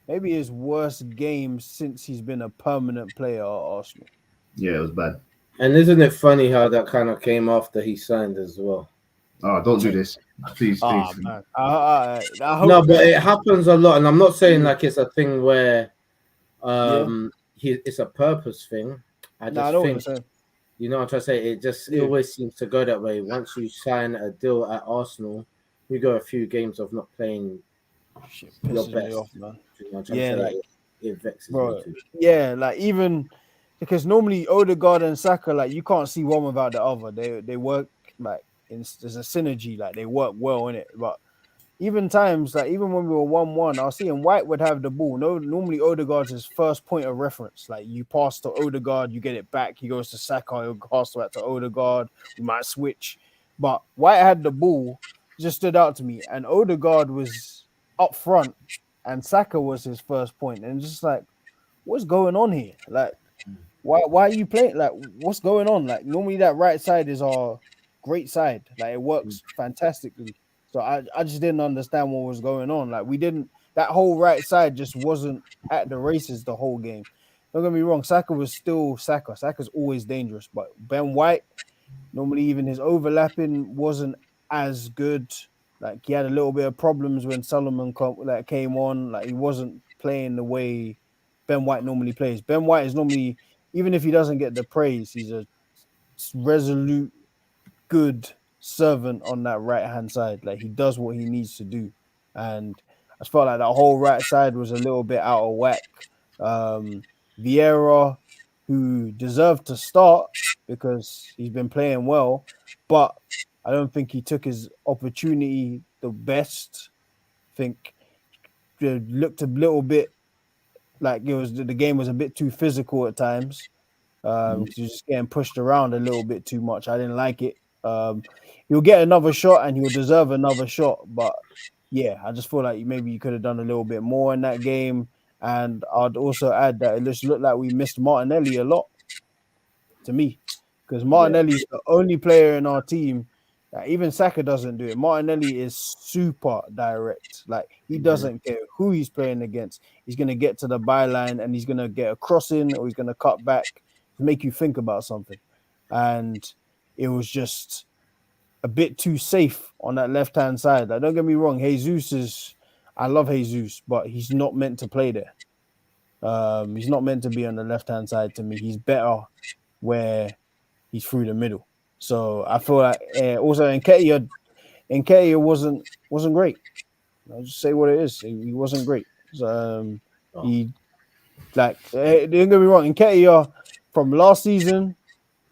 maybe his worst game since he's been a permanent player at Arsenal. Yeah, it was bad. And isn't it funny how that kind of came after he signed as well? Oh, don't do this. Please. Man. I hope no, but it happens a lot. And I'm not saying like it's a thing where it's a purpose thing. I just think, you know what I'm trying to say? It always seems to go that way. Once you sign a deal at Arsenal, you go a few games of not playing your best. Off, man. You know what I'm trying to say? Like, it vexes me too. Yeah, like even because normally Odegaard and Saka, like you can't see one without the other. They work like there's a synergy, like they work well in it. But even times, like even when we were 1-1, I was seeing White would have the ball. No, normally Odegaard's his first point of reference. Like you pass to Odegaard, you get it back. He goes to Saka, he'll pass back to Odegaard. We might switch, but White had the ball. Just stood out to me, and Odegaard was up front, and Saka was his first point, and just like, what's going on here? Like, why are you playing? Like, what's going on? Like, normally that right side is our great side. Like, it works fantastically. So I just didn't understand what was going on. Like, that whole right side just wasn't at the races the whole game. Don't get me wrong, Saka was still Saka. Saka's always dangerous, but Ben White, Normally, even his overlapping wasn't as good. Like he had a little bit of problems when Solomon came on. Like he wasn't playing the way Ben White normally plays. Ben White is normally, even if he doesn't get the praise, he's a resolute, good servant on that right hand side. Like he does what he needs to do, and I felt like that whole right side was a little bit out of whack. Vieira, who deserved to start because he's been playing well, but I don't think he took his opportunity the best. I think it looked a little bit like the game was a bit too physical at times. Because he was just getting pushed around a little bit too much. I didn't like it. He'll get another shot and he'll deserve another shot, but yeah, I just feel like maybe you could have done a little bit more in that game. And I'd also add that it just looked like we missed Martinelli a lot to me, because Martinelli's the only player in our team that even Saka doesn't do it. Martinelli is super direct. Like he doesn't care who he's playing against. He's gonna get to the byline and he's gonna get a crossing or he's gonna cut back to make you think about something. And it was just a bit too safe on that left hand side. Like, don't get me wrong, I love Jesus, but he's not meant to play there. He's not meant to be on the left hand side to me. He's better where he's through the middle. So I feel like also Nketiah wasn't great. I'll just say what it is. He wasn't great. So, he don't get me wrong. Nketiah from last season,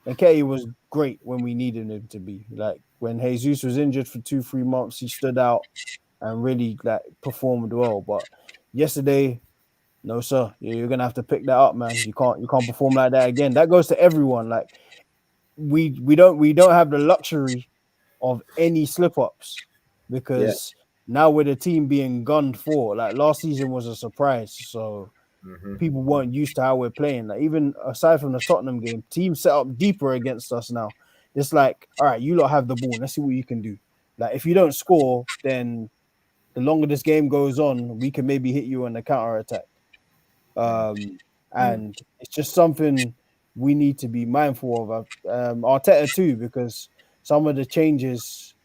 Nketiah was great when we needed him to be. Like when Jesus was injured for 2-3 months, he stood out and really performed well. But yesterday, no sir, you're gonna have to pick that up, man. You can't perform like that again. That goes to everyone. Like we don't have the luxury of any slip ups because now with the team being gunned for, like last season was a surprise. So people weren't used to how we're playing. Like even aside from the Tottenham game, teams set up deeper against us now. It's like, all right, you lot have the ball. Let's see what you can do. Like if you don't score, then the longer this game goes on, we can maybe hit you on the counter attack. And it's just something we need to be mindful of. Arteta too, because some of the changes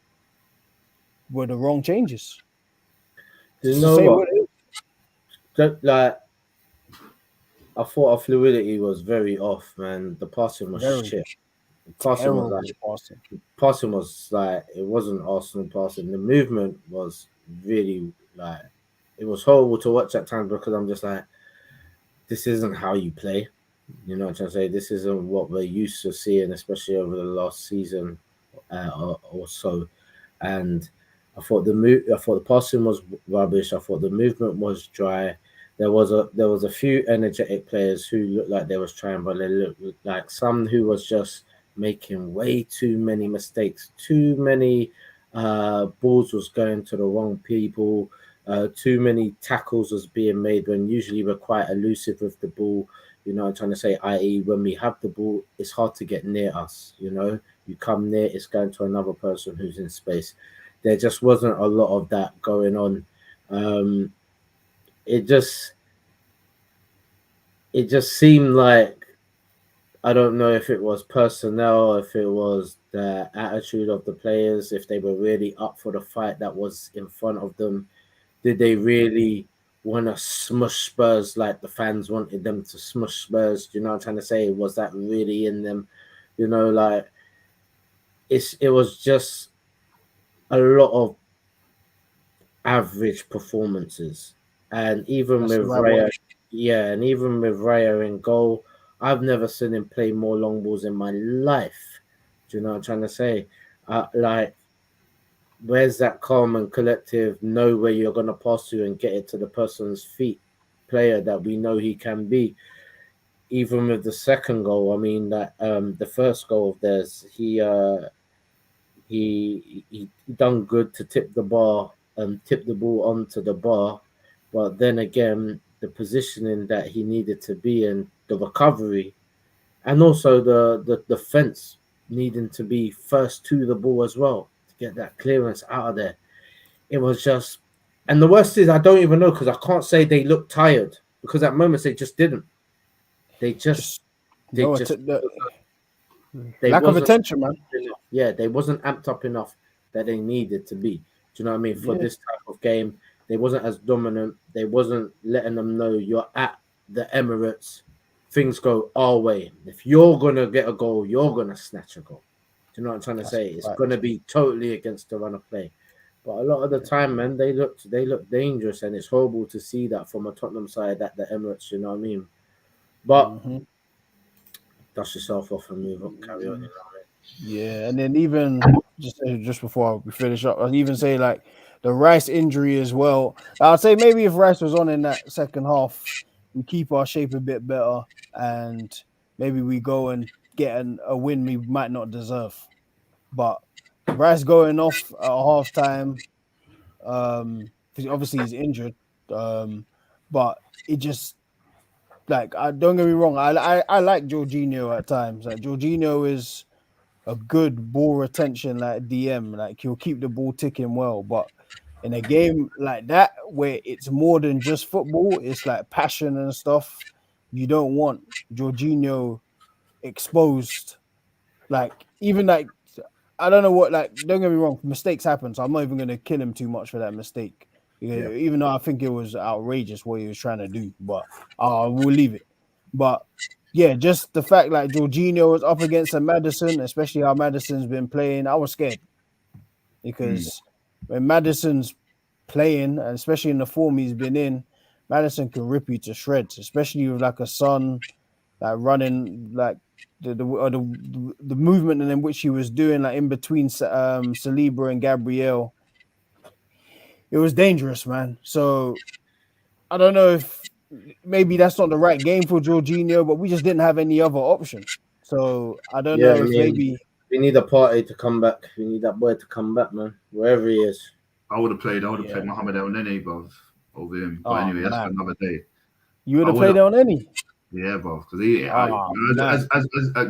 were the wrong changes. You know what? Like I thought our fluidity was very off, man. The passing was shit. Passing was like it wasn't Arsenal passing. The movement was really like it was horrible to watch at times because I'm just like, this isn't how you play. You know what I'm trying to say? This isn't what we're used to seeing, especially over the last season or so. And I thought the passing was rubbish. I thought the movement was dry. There was a few energetic players who looked like they was trying, but they looked like some who was just making way too many mistakes. Too many balls was going to the wrong people. Too many tackles was being made when usually we're quite elusive with the ball. You know, I'm trying to say, i.e., when we have the ball, it's hard to get near us. You know, you come near, it's going to another person who's in space. There just wasn't a lot of that going on. It just seemed like, I don't know if it was personnel, if it was the attitude of the players, if they were really up for the fight that was in front of them. Did they really want to smush Spurs like the fans wanted them to smush Spurs? You know what I'm trying to say? Was that really in them? You know, like it was just a lot of average performances. And even with Raya, and even with Raya in goal, I've never seen him play more long balls in my life. Do you know what I'm trying to say? Like, where's that calm and collective, know where you're going to pass to and get it to the person's feet player that we know he can be? Even with the second goal, I mean, that the first goal of theirs, he done good to tip the ball onto the bar, but then again, the positioning that he needed to be in, the recovery, and also the defense needing to be first to the ball as well to get that clearance out of there. It was just, and the worst is I don't even know because I can't say they looked tired because at moments they just didn't. The Lack of attention, man. Yeah, they wasn't amped up enough that they needed to be. Do you know what I mean? For this type of game, they wasn't as dominant. They wasn't letting them know you're at the Emirates. Things go our way. If you're gonna get a goal, you're gonna snatch a goal. Do you know what I'm trying to say? It's gonna be totally against the run of play. But a lot of the time, man, they look dangerous, and it's horrible to see that from a Tottenham side at the Emirates. You know what I mean? But dust yourself off and move on, carry on. You know what I mean? Yeah, and then even just before we finish up, I'd even say like the Rice injury as well. I'd say maybe if Rice was on in that second half, we keep our shape a bit better, and maybe we go and get a win we might not deserve. But Rice going off at half time, obviously he's injured, but it just like don't get me wrong, I like Jorginho at times. Like Jorginho is a good ball retention like DM, like he'll keep the ball ticking well. But in a game like that where it's more than just football, it's like passion and stuff. You don't want Jorginho exposed. Like even like I don't know what, like don't get me wrong, mistakes happen, so I'm not even gonna kill him too much for that mistake. Even though I think it was outrageous what he was trying to do, but we'll leave it. But yeah, just the fact like Jorginho was up against a Maddison, especially how Maddison's been playing, I was scared because when Maddison's playing, and especially in the form he's been in, Maddison can rip you to shreds, especially with like a son like running like the movement in which he was doing like in between Saliba and Gabriel. It was dangerous, man. So I don't know if maybe that's not the right game for Jorginho, but we just didn't have any other option. So I don't know if maybe we need a party to come back. We need that boy to come back, man, wherever he is. I would have played Mohamed El Nene, bro, over him. But anyway, that's for another day. You would have played El Nene? Yeah, bro, because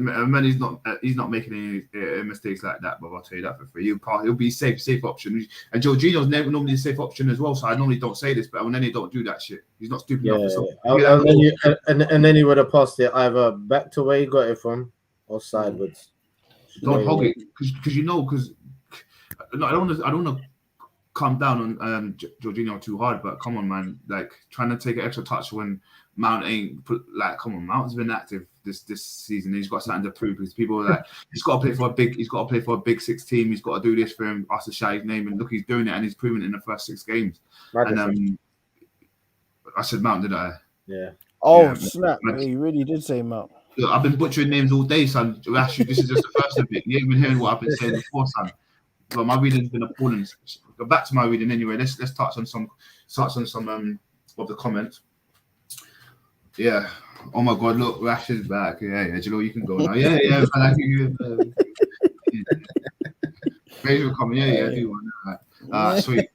man, he's not making any mistakes like that. But I'll tell you that for free. He'll be safe option. And Jorginho's normally a safe option as well. So I normally don't say this, but when he don't do that shit, he's not stupid enough. And then he would have passed it either back to where he got it from or sideways. Don't hog it because I don't want to calm down on Jorginho too hard, but come on, man, like trying to take an extra touch when Mount ain't come on, Mount's been active this season. He's got something to prove because people are like he's got to play for a big six team. He's got to do this for him. Us to shout his name, and look, he's doing it, and he's proven it in the first 6 games. And I said Mount, did I? Yeah. Oh snap! You really did say Mount. Look, I've been butchering names all day, son. Actually, this is just the first of it. You ain't been hearing what I've been saying before, son. But my reading's been appalling. Go back to my reading anyway. Let's touch on some of the comments. Yeah. Oh my God! Look, Rash is back. Yeah. Jalo, you can go now. Yeah. Thank you. Thanks for coming. Yeah. Do one. Sweet.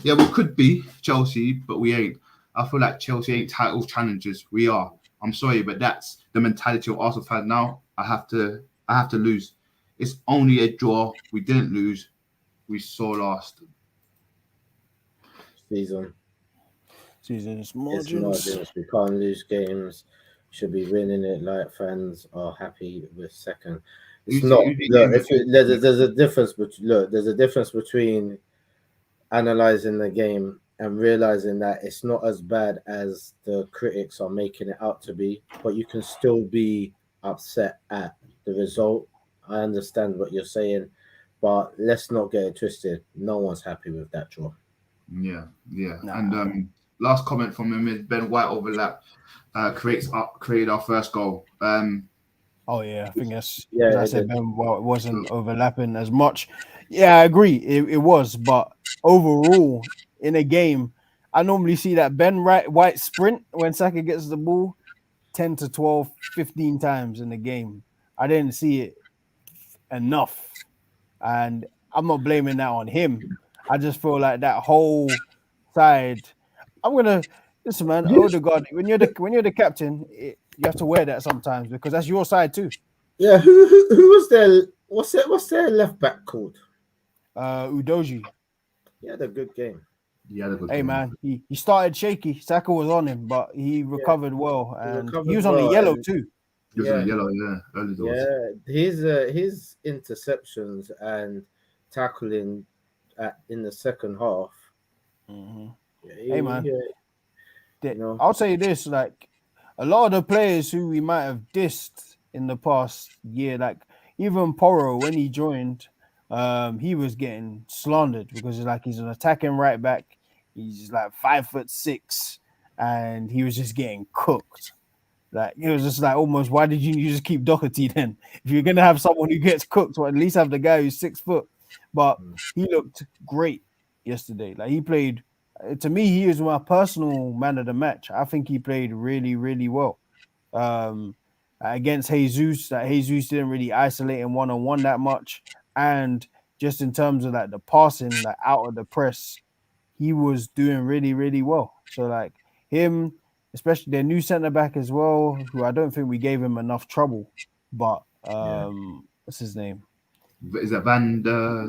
Yeah, we could be Chelsea, but we ain't. I feel like Chelsea ain't title challengers. We are. I'm sorry, but that's the mentality of Arsenal fans now. I have to lose. It's only a draw. We didn't lose. We saw last season. Season's margins. We can't lose games. We should be winning it. Like fans are happy with second. It's not. There's a difference. But look, there's a difference between analyzing the game and realizing that it's not as bad as the critics are making it out to be. But you can still be upset at the result. I understand what you're saying, but let's not get it twisted. No one's happy with that draw. Yeah. Nah. And last comment from him is Ben White overlap created our first goal. Oh yeah, I think that's I said Ben White wasn't overlapping as much. Yeah, I agree. It was, but overall in a game, I normally see that Ben White sprint when Saka gets the ball 10 to 12, 15 times in the game. I didn't see it enough, and I'm not blaming that on him. I just feel like that whole side. I'm gonna listen, man. Odegaard, when you're the captain, you have to wear that sometimes because that's your side too. Yeah, who was there? What's their left back called? Udoji. He had a good game. Hey man, he started shaky. Saka was on him, but he recovered well, and he was on the yellow too. Gives him a yellow, early doors. His interceptions and tackling in the second half. Hey man, know. I'll say this: like a lot of the players who we might have dissed in the past year, like even Porro when he joined, he was getting slandered because he's an attacking right back. He's like 5'6", and he was just getting cooked. Like it was just like almost, why did you just keep Doherty then? If you're gonna have someone who gets cooked, or at least have the guy who's 6 foot. But he looked great yesterday. Like he played. To me, he was my personal man of the match. I think he played really, really well against Jesus. That Jesus didn't really isolate him one-on-one that much, and just in terms of like the passing, like out of the press, he was doing really, really well. So like him, especially their new centre back as well, who I don't think we gave him enough trouble. But what's his name? Is that Van der?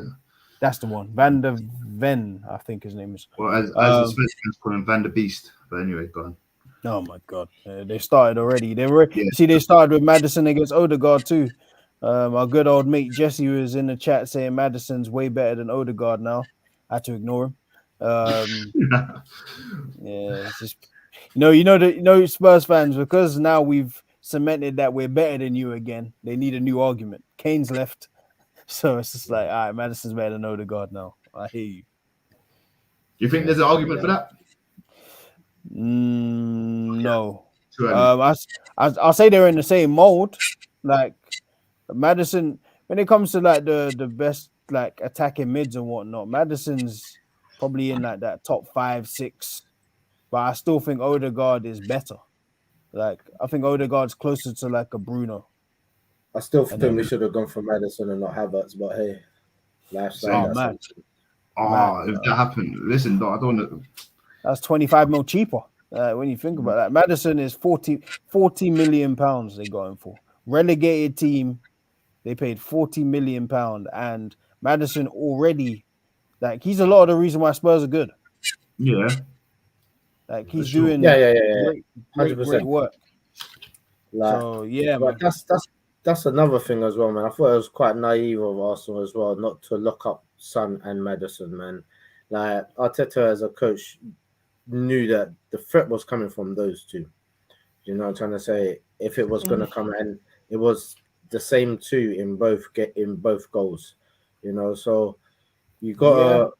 That's the one, Van der Ven, I think his name is. Well, as the Spurs fans call him, Van der Beast. But anyway, go on. Oh my god, they started already. You see, they started with Maddison against Odegaard too. Our good old mate Jesse was in the chat saying Maddison's way better than Odegaard now. I had to ignore him. It's just Spurs fans, because now we've cemented that we're better than you again. They need a new argument. Kane's left. So it's just like, all right, Maddison's better than Odegaard now. I hear you. Do you think there's an argument for that? No. I'll say they're in the same mold. Like Maddison, when it comes to like the best like attacking mids and whatnot, Maddison's probably in like that top 5, 6. But I still think Odegaard is better. Like I think Odegaard's closer to like a Bruno. I still think we should have gone for Maddison and not Havertz, but hey, lifestyle. Oh man. If that happened, listen, I don't know. That's 25 mil cheaper when you think about that. Maddison is 40 million pounds they got him for. Relegated team, they paid 40 million pounds, and Maddison already, like he's a lot of the reason why Spurs are good. Yeah, like he's doing great work. Like, so yeah, but that's another thing as well, man. I thought it was quite naive of Arsenal as well not to lock up Son and Maddison, man. Like Arteta as a coach knew that the threat was coming from those two. You know what I'm trying to say? If it was going to come, and it was the same two in both goals. You know, so you've got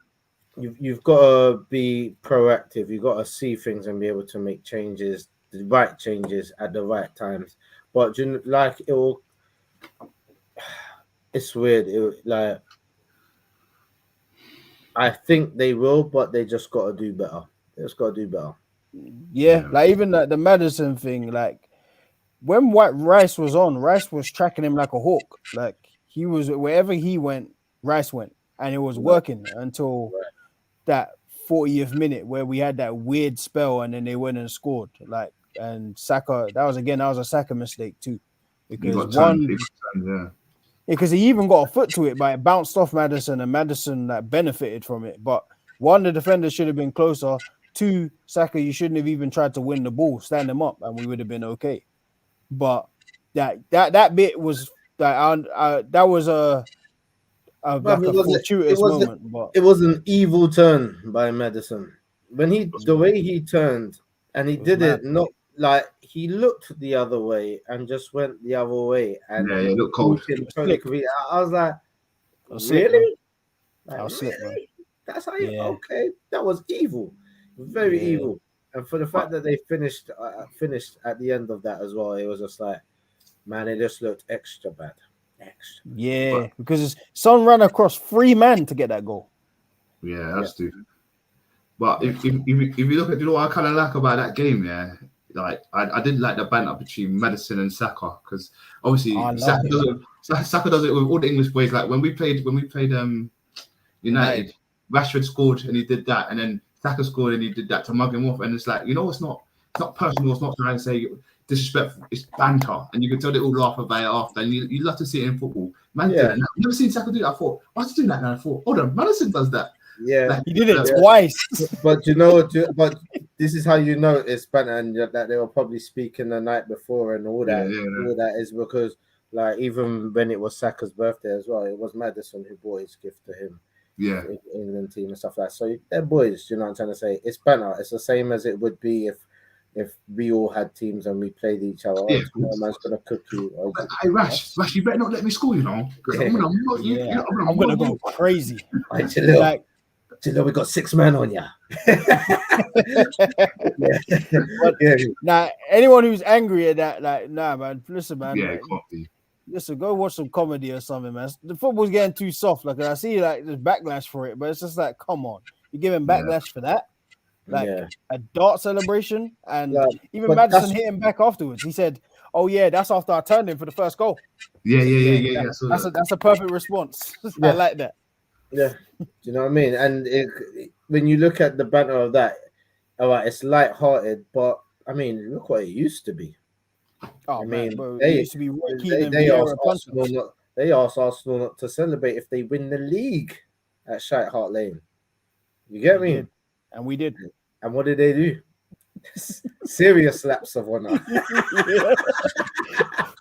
to be proactive. You've got to see things and be able to make changes, the right changes at the right times. But it's weird. I think they will, but they just got to do better. They just got to do better. Yeah, like even like the Maddison thing, like when Rice was on, Rice was tracking him like a hawk. Like he was, wherever he went, Rice went, and it was working until that 40th minute where we had that weird spell, and then they went and scored. Like, and Saka, that was a Saka mistake too, because because he even got a foot to it, but it bounced off Maddison, and Maddison like benefited from it. But one, the defender should have been closer. 2, Saka, you shouldn't have even tried to win the ball, stand him up, and we would have been okay. But that bit was that was a fortuitous moment. But it was an evil turn by Maddison when the way he turned, and he did it not like he looked the other way and just went the other way, and it looked cold. I was like, really? Really? That's how you okay? That was evil. Very evil, and for the fact that they finished at the end of that as well, it was just like, man, it just looked extra bad. Because his son ran across 3 men to get that goal. Yeah, that's stupid. But if you look at, you know what I kind of like about that game, like I didn't like the banter between Maddison and Saka, because obviously Saka does it with all the English boys. Like when we played United, Rashford scored and he did that, and then Saka scored and he did that to mug him off, and it's like, it's not personal, it's not trying to say disrespectful, it's banter, and you can tell they all laugh about it after, and you love to see it in football. Man, I've never seen Saka do that. I thought, why's he doing that now? I thought, hold on, Maddison does that. Yeah, like, he did it twice. But this is how you notice banter and that they were probably speaking the night before and all that. Yeah. All that is because like even when it was Saka's birthday as well, it was Maddison who bought his gift to him. Yeah. England team and stuff like that. So they're boys, you know what I'm trying to say? It's banter. It's the same as it would be if we all had teams and we played each other. Yeah, Oh, man's gonna cook you. Hey, Rash, you better not let me score, you know. Because I'm gonna go crazy. Like, we got 6 men on ya. Now, anyone who's angry at that, like, nah, man, listen, man. Yeah, copy. Listen, go watch some comedy or something, man. The football's getting too soft. Like, I see, like, there's backlash for it, but it's just like, come on, you're giving backlash for that? Like a dart celebration, and even Maddison hit him back afterwards. He said, "Oh yeah, that's after I turned him for the first goal." Yeah. That's a perfect response. I like that. Yeah, do you know what I mean? And when you look at the banter of that, all right, it's light-hearted, but I mean, look what it used to be. Oh, I mean, bro, they used to be they asked Arsenal not to celebrate if they win the league at Shite Hart Lane. You get me? And we did. And what did they do? Serious slaps of honor.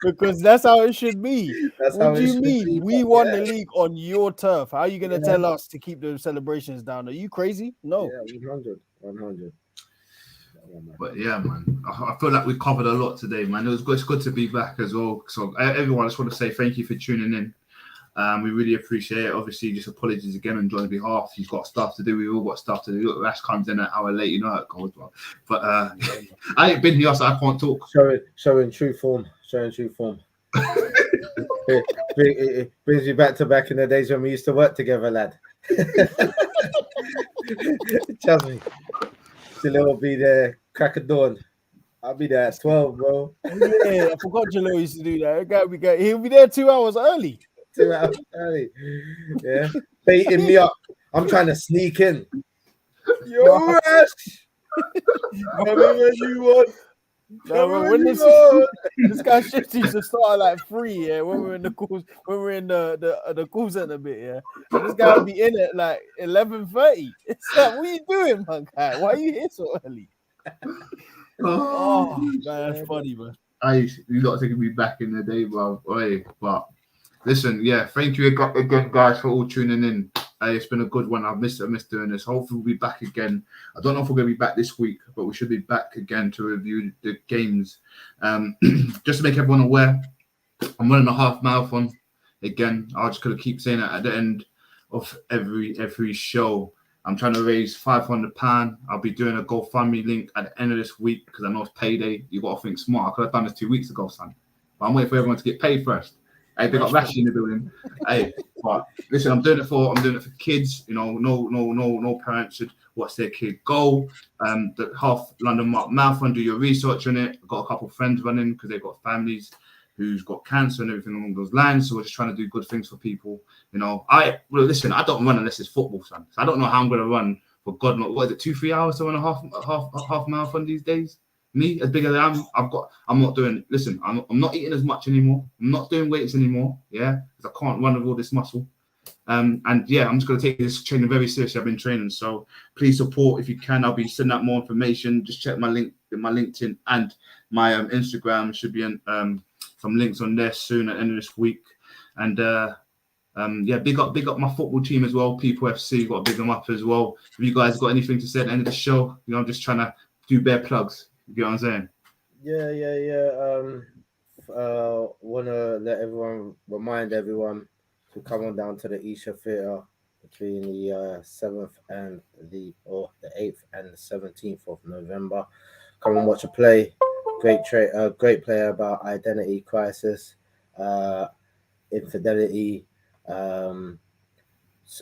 Because that's how it should be. That's what do you mean? We won the league on your turf. How are you going to tell us to keep the celebrations down? Are you crazy? No. Yeah, 100. But yeah, man, I feel like we covered a lot today, man. It's good to be back as well. So everyone, I just want to say thank you for tuning in. We really appreciate it. Obviously, just apologies again on John's behalf. He's got stuff to do. We've all got stuff to do. Look, Rash comes in an hour late. You know how it goes. But I ain't been here, so I can't talk. Showing true form. It brings you back in the days when we used to work together, lad. Trust me. Jalil will be there, crack of dawn. I'll be there at 12, bro. Yeah, I forgot Jalil used to do that. He'll be there 2 hours early. 2 hours early. Yeah. Baiting me up. I'm trying to sneak in. Yo, Rash! Coming when you want. When this guy shit used to start like 3, yeah, when we're in the call center bit, yeah. And this guy would be in at like 11:30. It's like, what are you doing, man? Guy? Why are you here so early? Oh man, that's funny, man. You lot taking me back in the day, bro. But listen, yeah, thank you again, guys, for all tuning in. It's been a good one. I missed doing this. Hopefully we'll be back again. I don't know if we're going to be back this week, but we should be back again to review the games. Just to make everyone aware, I'm running a half marathon. Again, I'm just going to keep saying that at the end of every show. I'm trying to raise £500. I'll be doing a GoFundMe link at the end of this week because I know it's payday. You got to think smart. I could have done this 2 weeks ago, son. But I'm waiting for everyone to get paid first. Hey, they got Rashi in the building. Hey, but listen, I'm doing it for kids. You know, no parent should watch their kid go. The half London Marathon, do your research on it. I've got a couple of friends running because they've got families who's got cancer and everything along those lines. So we're just trying to do good things for people. You know, listen, I don't run unless it's football, son. So I don't know how I'm going to run for God knows what is it, 2-3 hours to run a half marathon these days. Me, as big as I am, I'm not doing. Listen, I'm not eating as much anymore. I'm not doing weights anymore. Yeah, because I can't run with all this muscle. And yeah, I'm just going to take this training very seriously. I've been training, so please support if you can. I'll be sending out more information. Just check my LinkedIn and my Instagram. Should be some links on there soon at the end of this week. And yeah, big up my football team as well. People FC, got to big them up as well. Have you guys got anything to say at the end of the show? You know, I'm just trying to do bare plugs. You get what I'm saying? Yeah. Want to remind everyone to come on down to the Isha Theatre between the 7th and the 8th and the 17th of November. Come and watch a play. Great player about identity crisis, infidelity,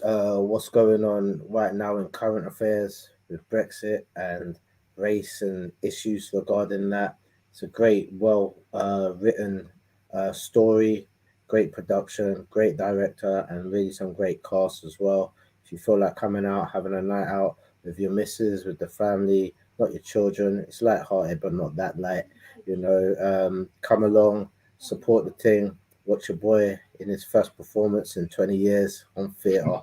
what's going on right now in current affairs with Brexit and race and issues regarding that. It's a great, written story, great production, great director, and really some great cast as well. If you feel like coming out, having a night out with your missus, with the family, not your children, it's light-hearted, but not that light. You know, come along, support the thing, watch your boy in his first performance in 20 years on theatre.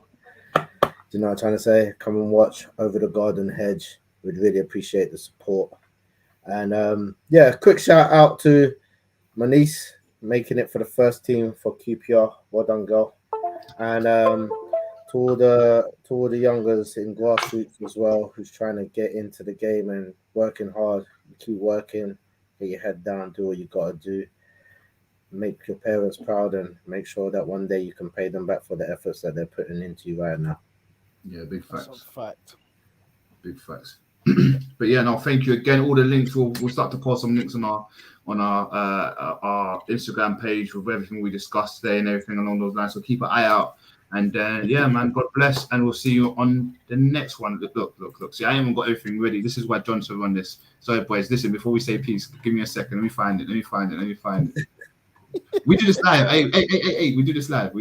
Do you know what I'm trying to say? Come and watch Over the Garden Hedge We'd really appreciate the support. And yeah, quick shout out to my niece making it for the first team for QPR. Well done, girl. And to all the youngers in grassroots as well, who's trying to get into the game and working hard. Keep working, get your head down, do what you gotta do. Make your parents proud and make sure that one day you can pay them back for the efforts that they're putting into you right now. Yeah, big That's facts. a fact. Big facts. But yeah, no, thank you again. All the links we'll start to post some links on our Instagram page with everything we discussed today and everything along those lines. So keep an eye out. And yeah, man, God bless, and we'll see you on the next one. Look. See, I haven't got everything ready. This is why Johnson run this. Sorry, boys. Listen, before we say peace, give me a second. Let me find it. We do this live. Hey, we do this live.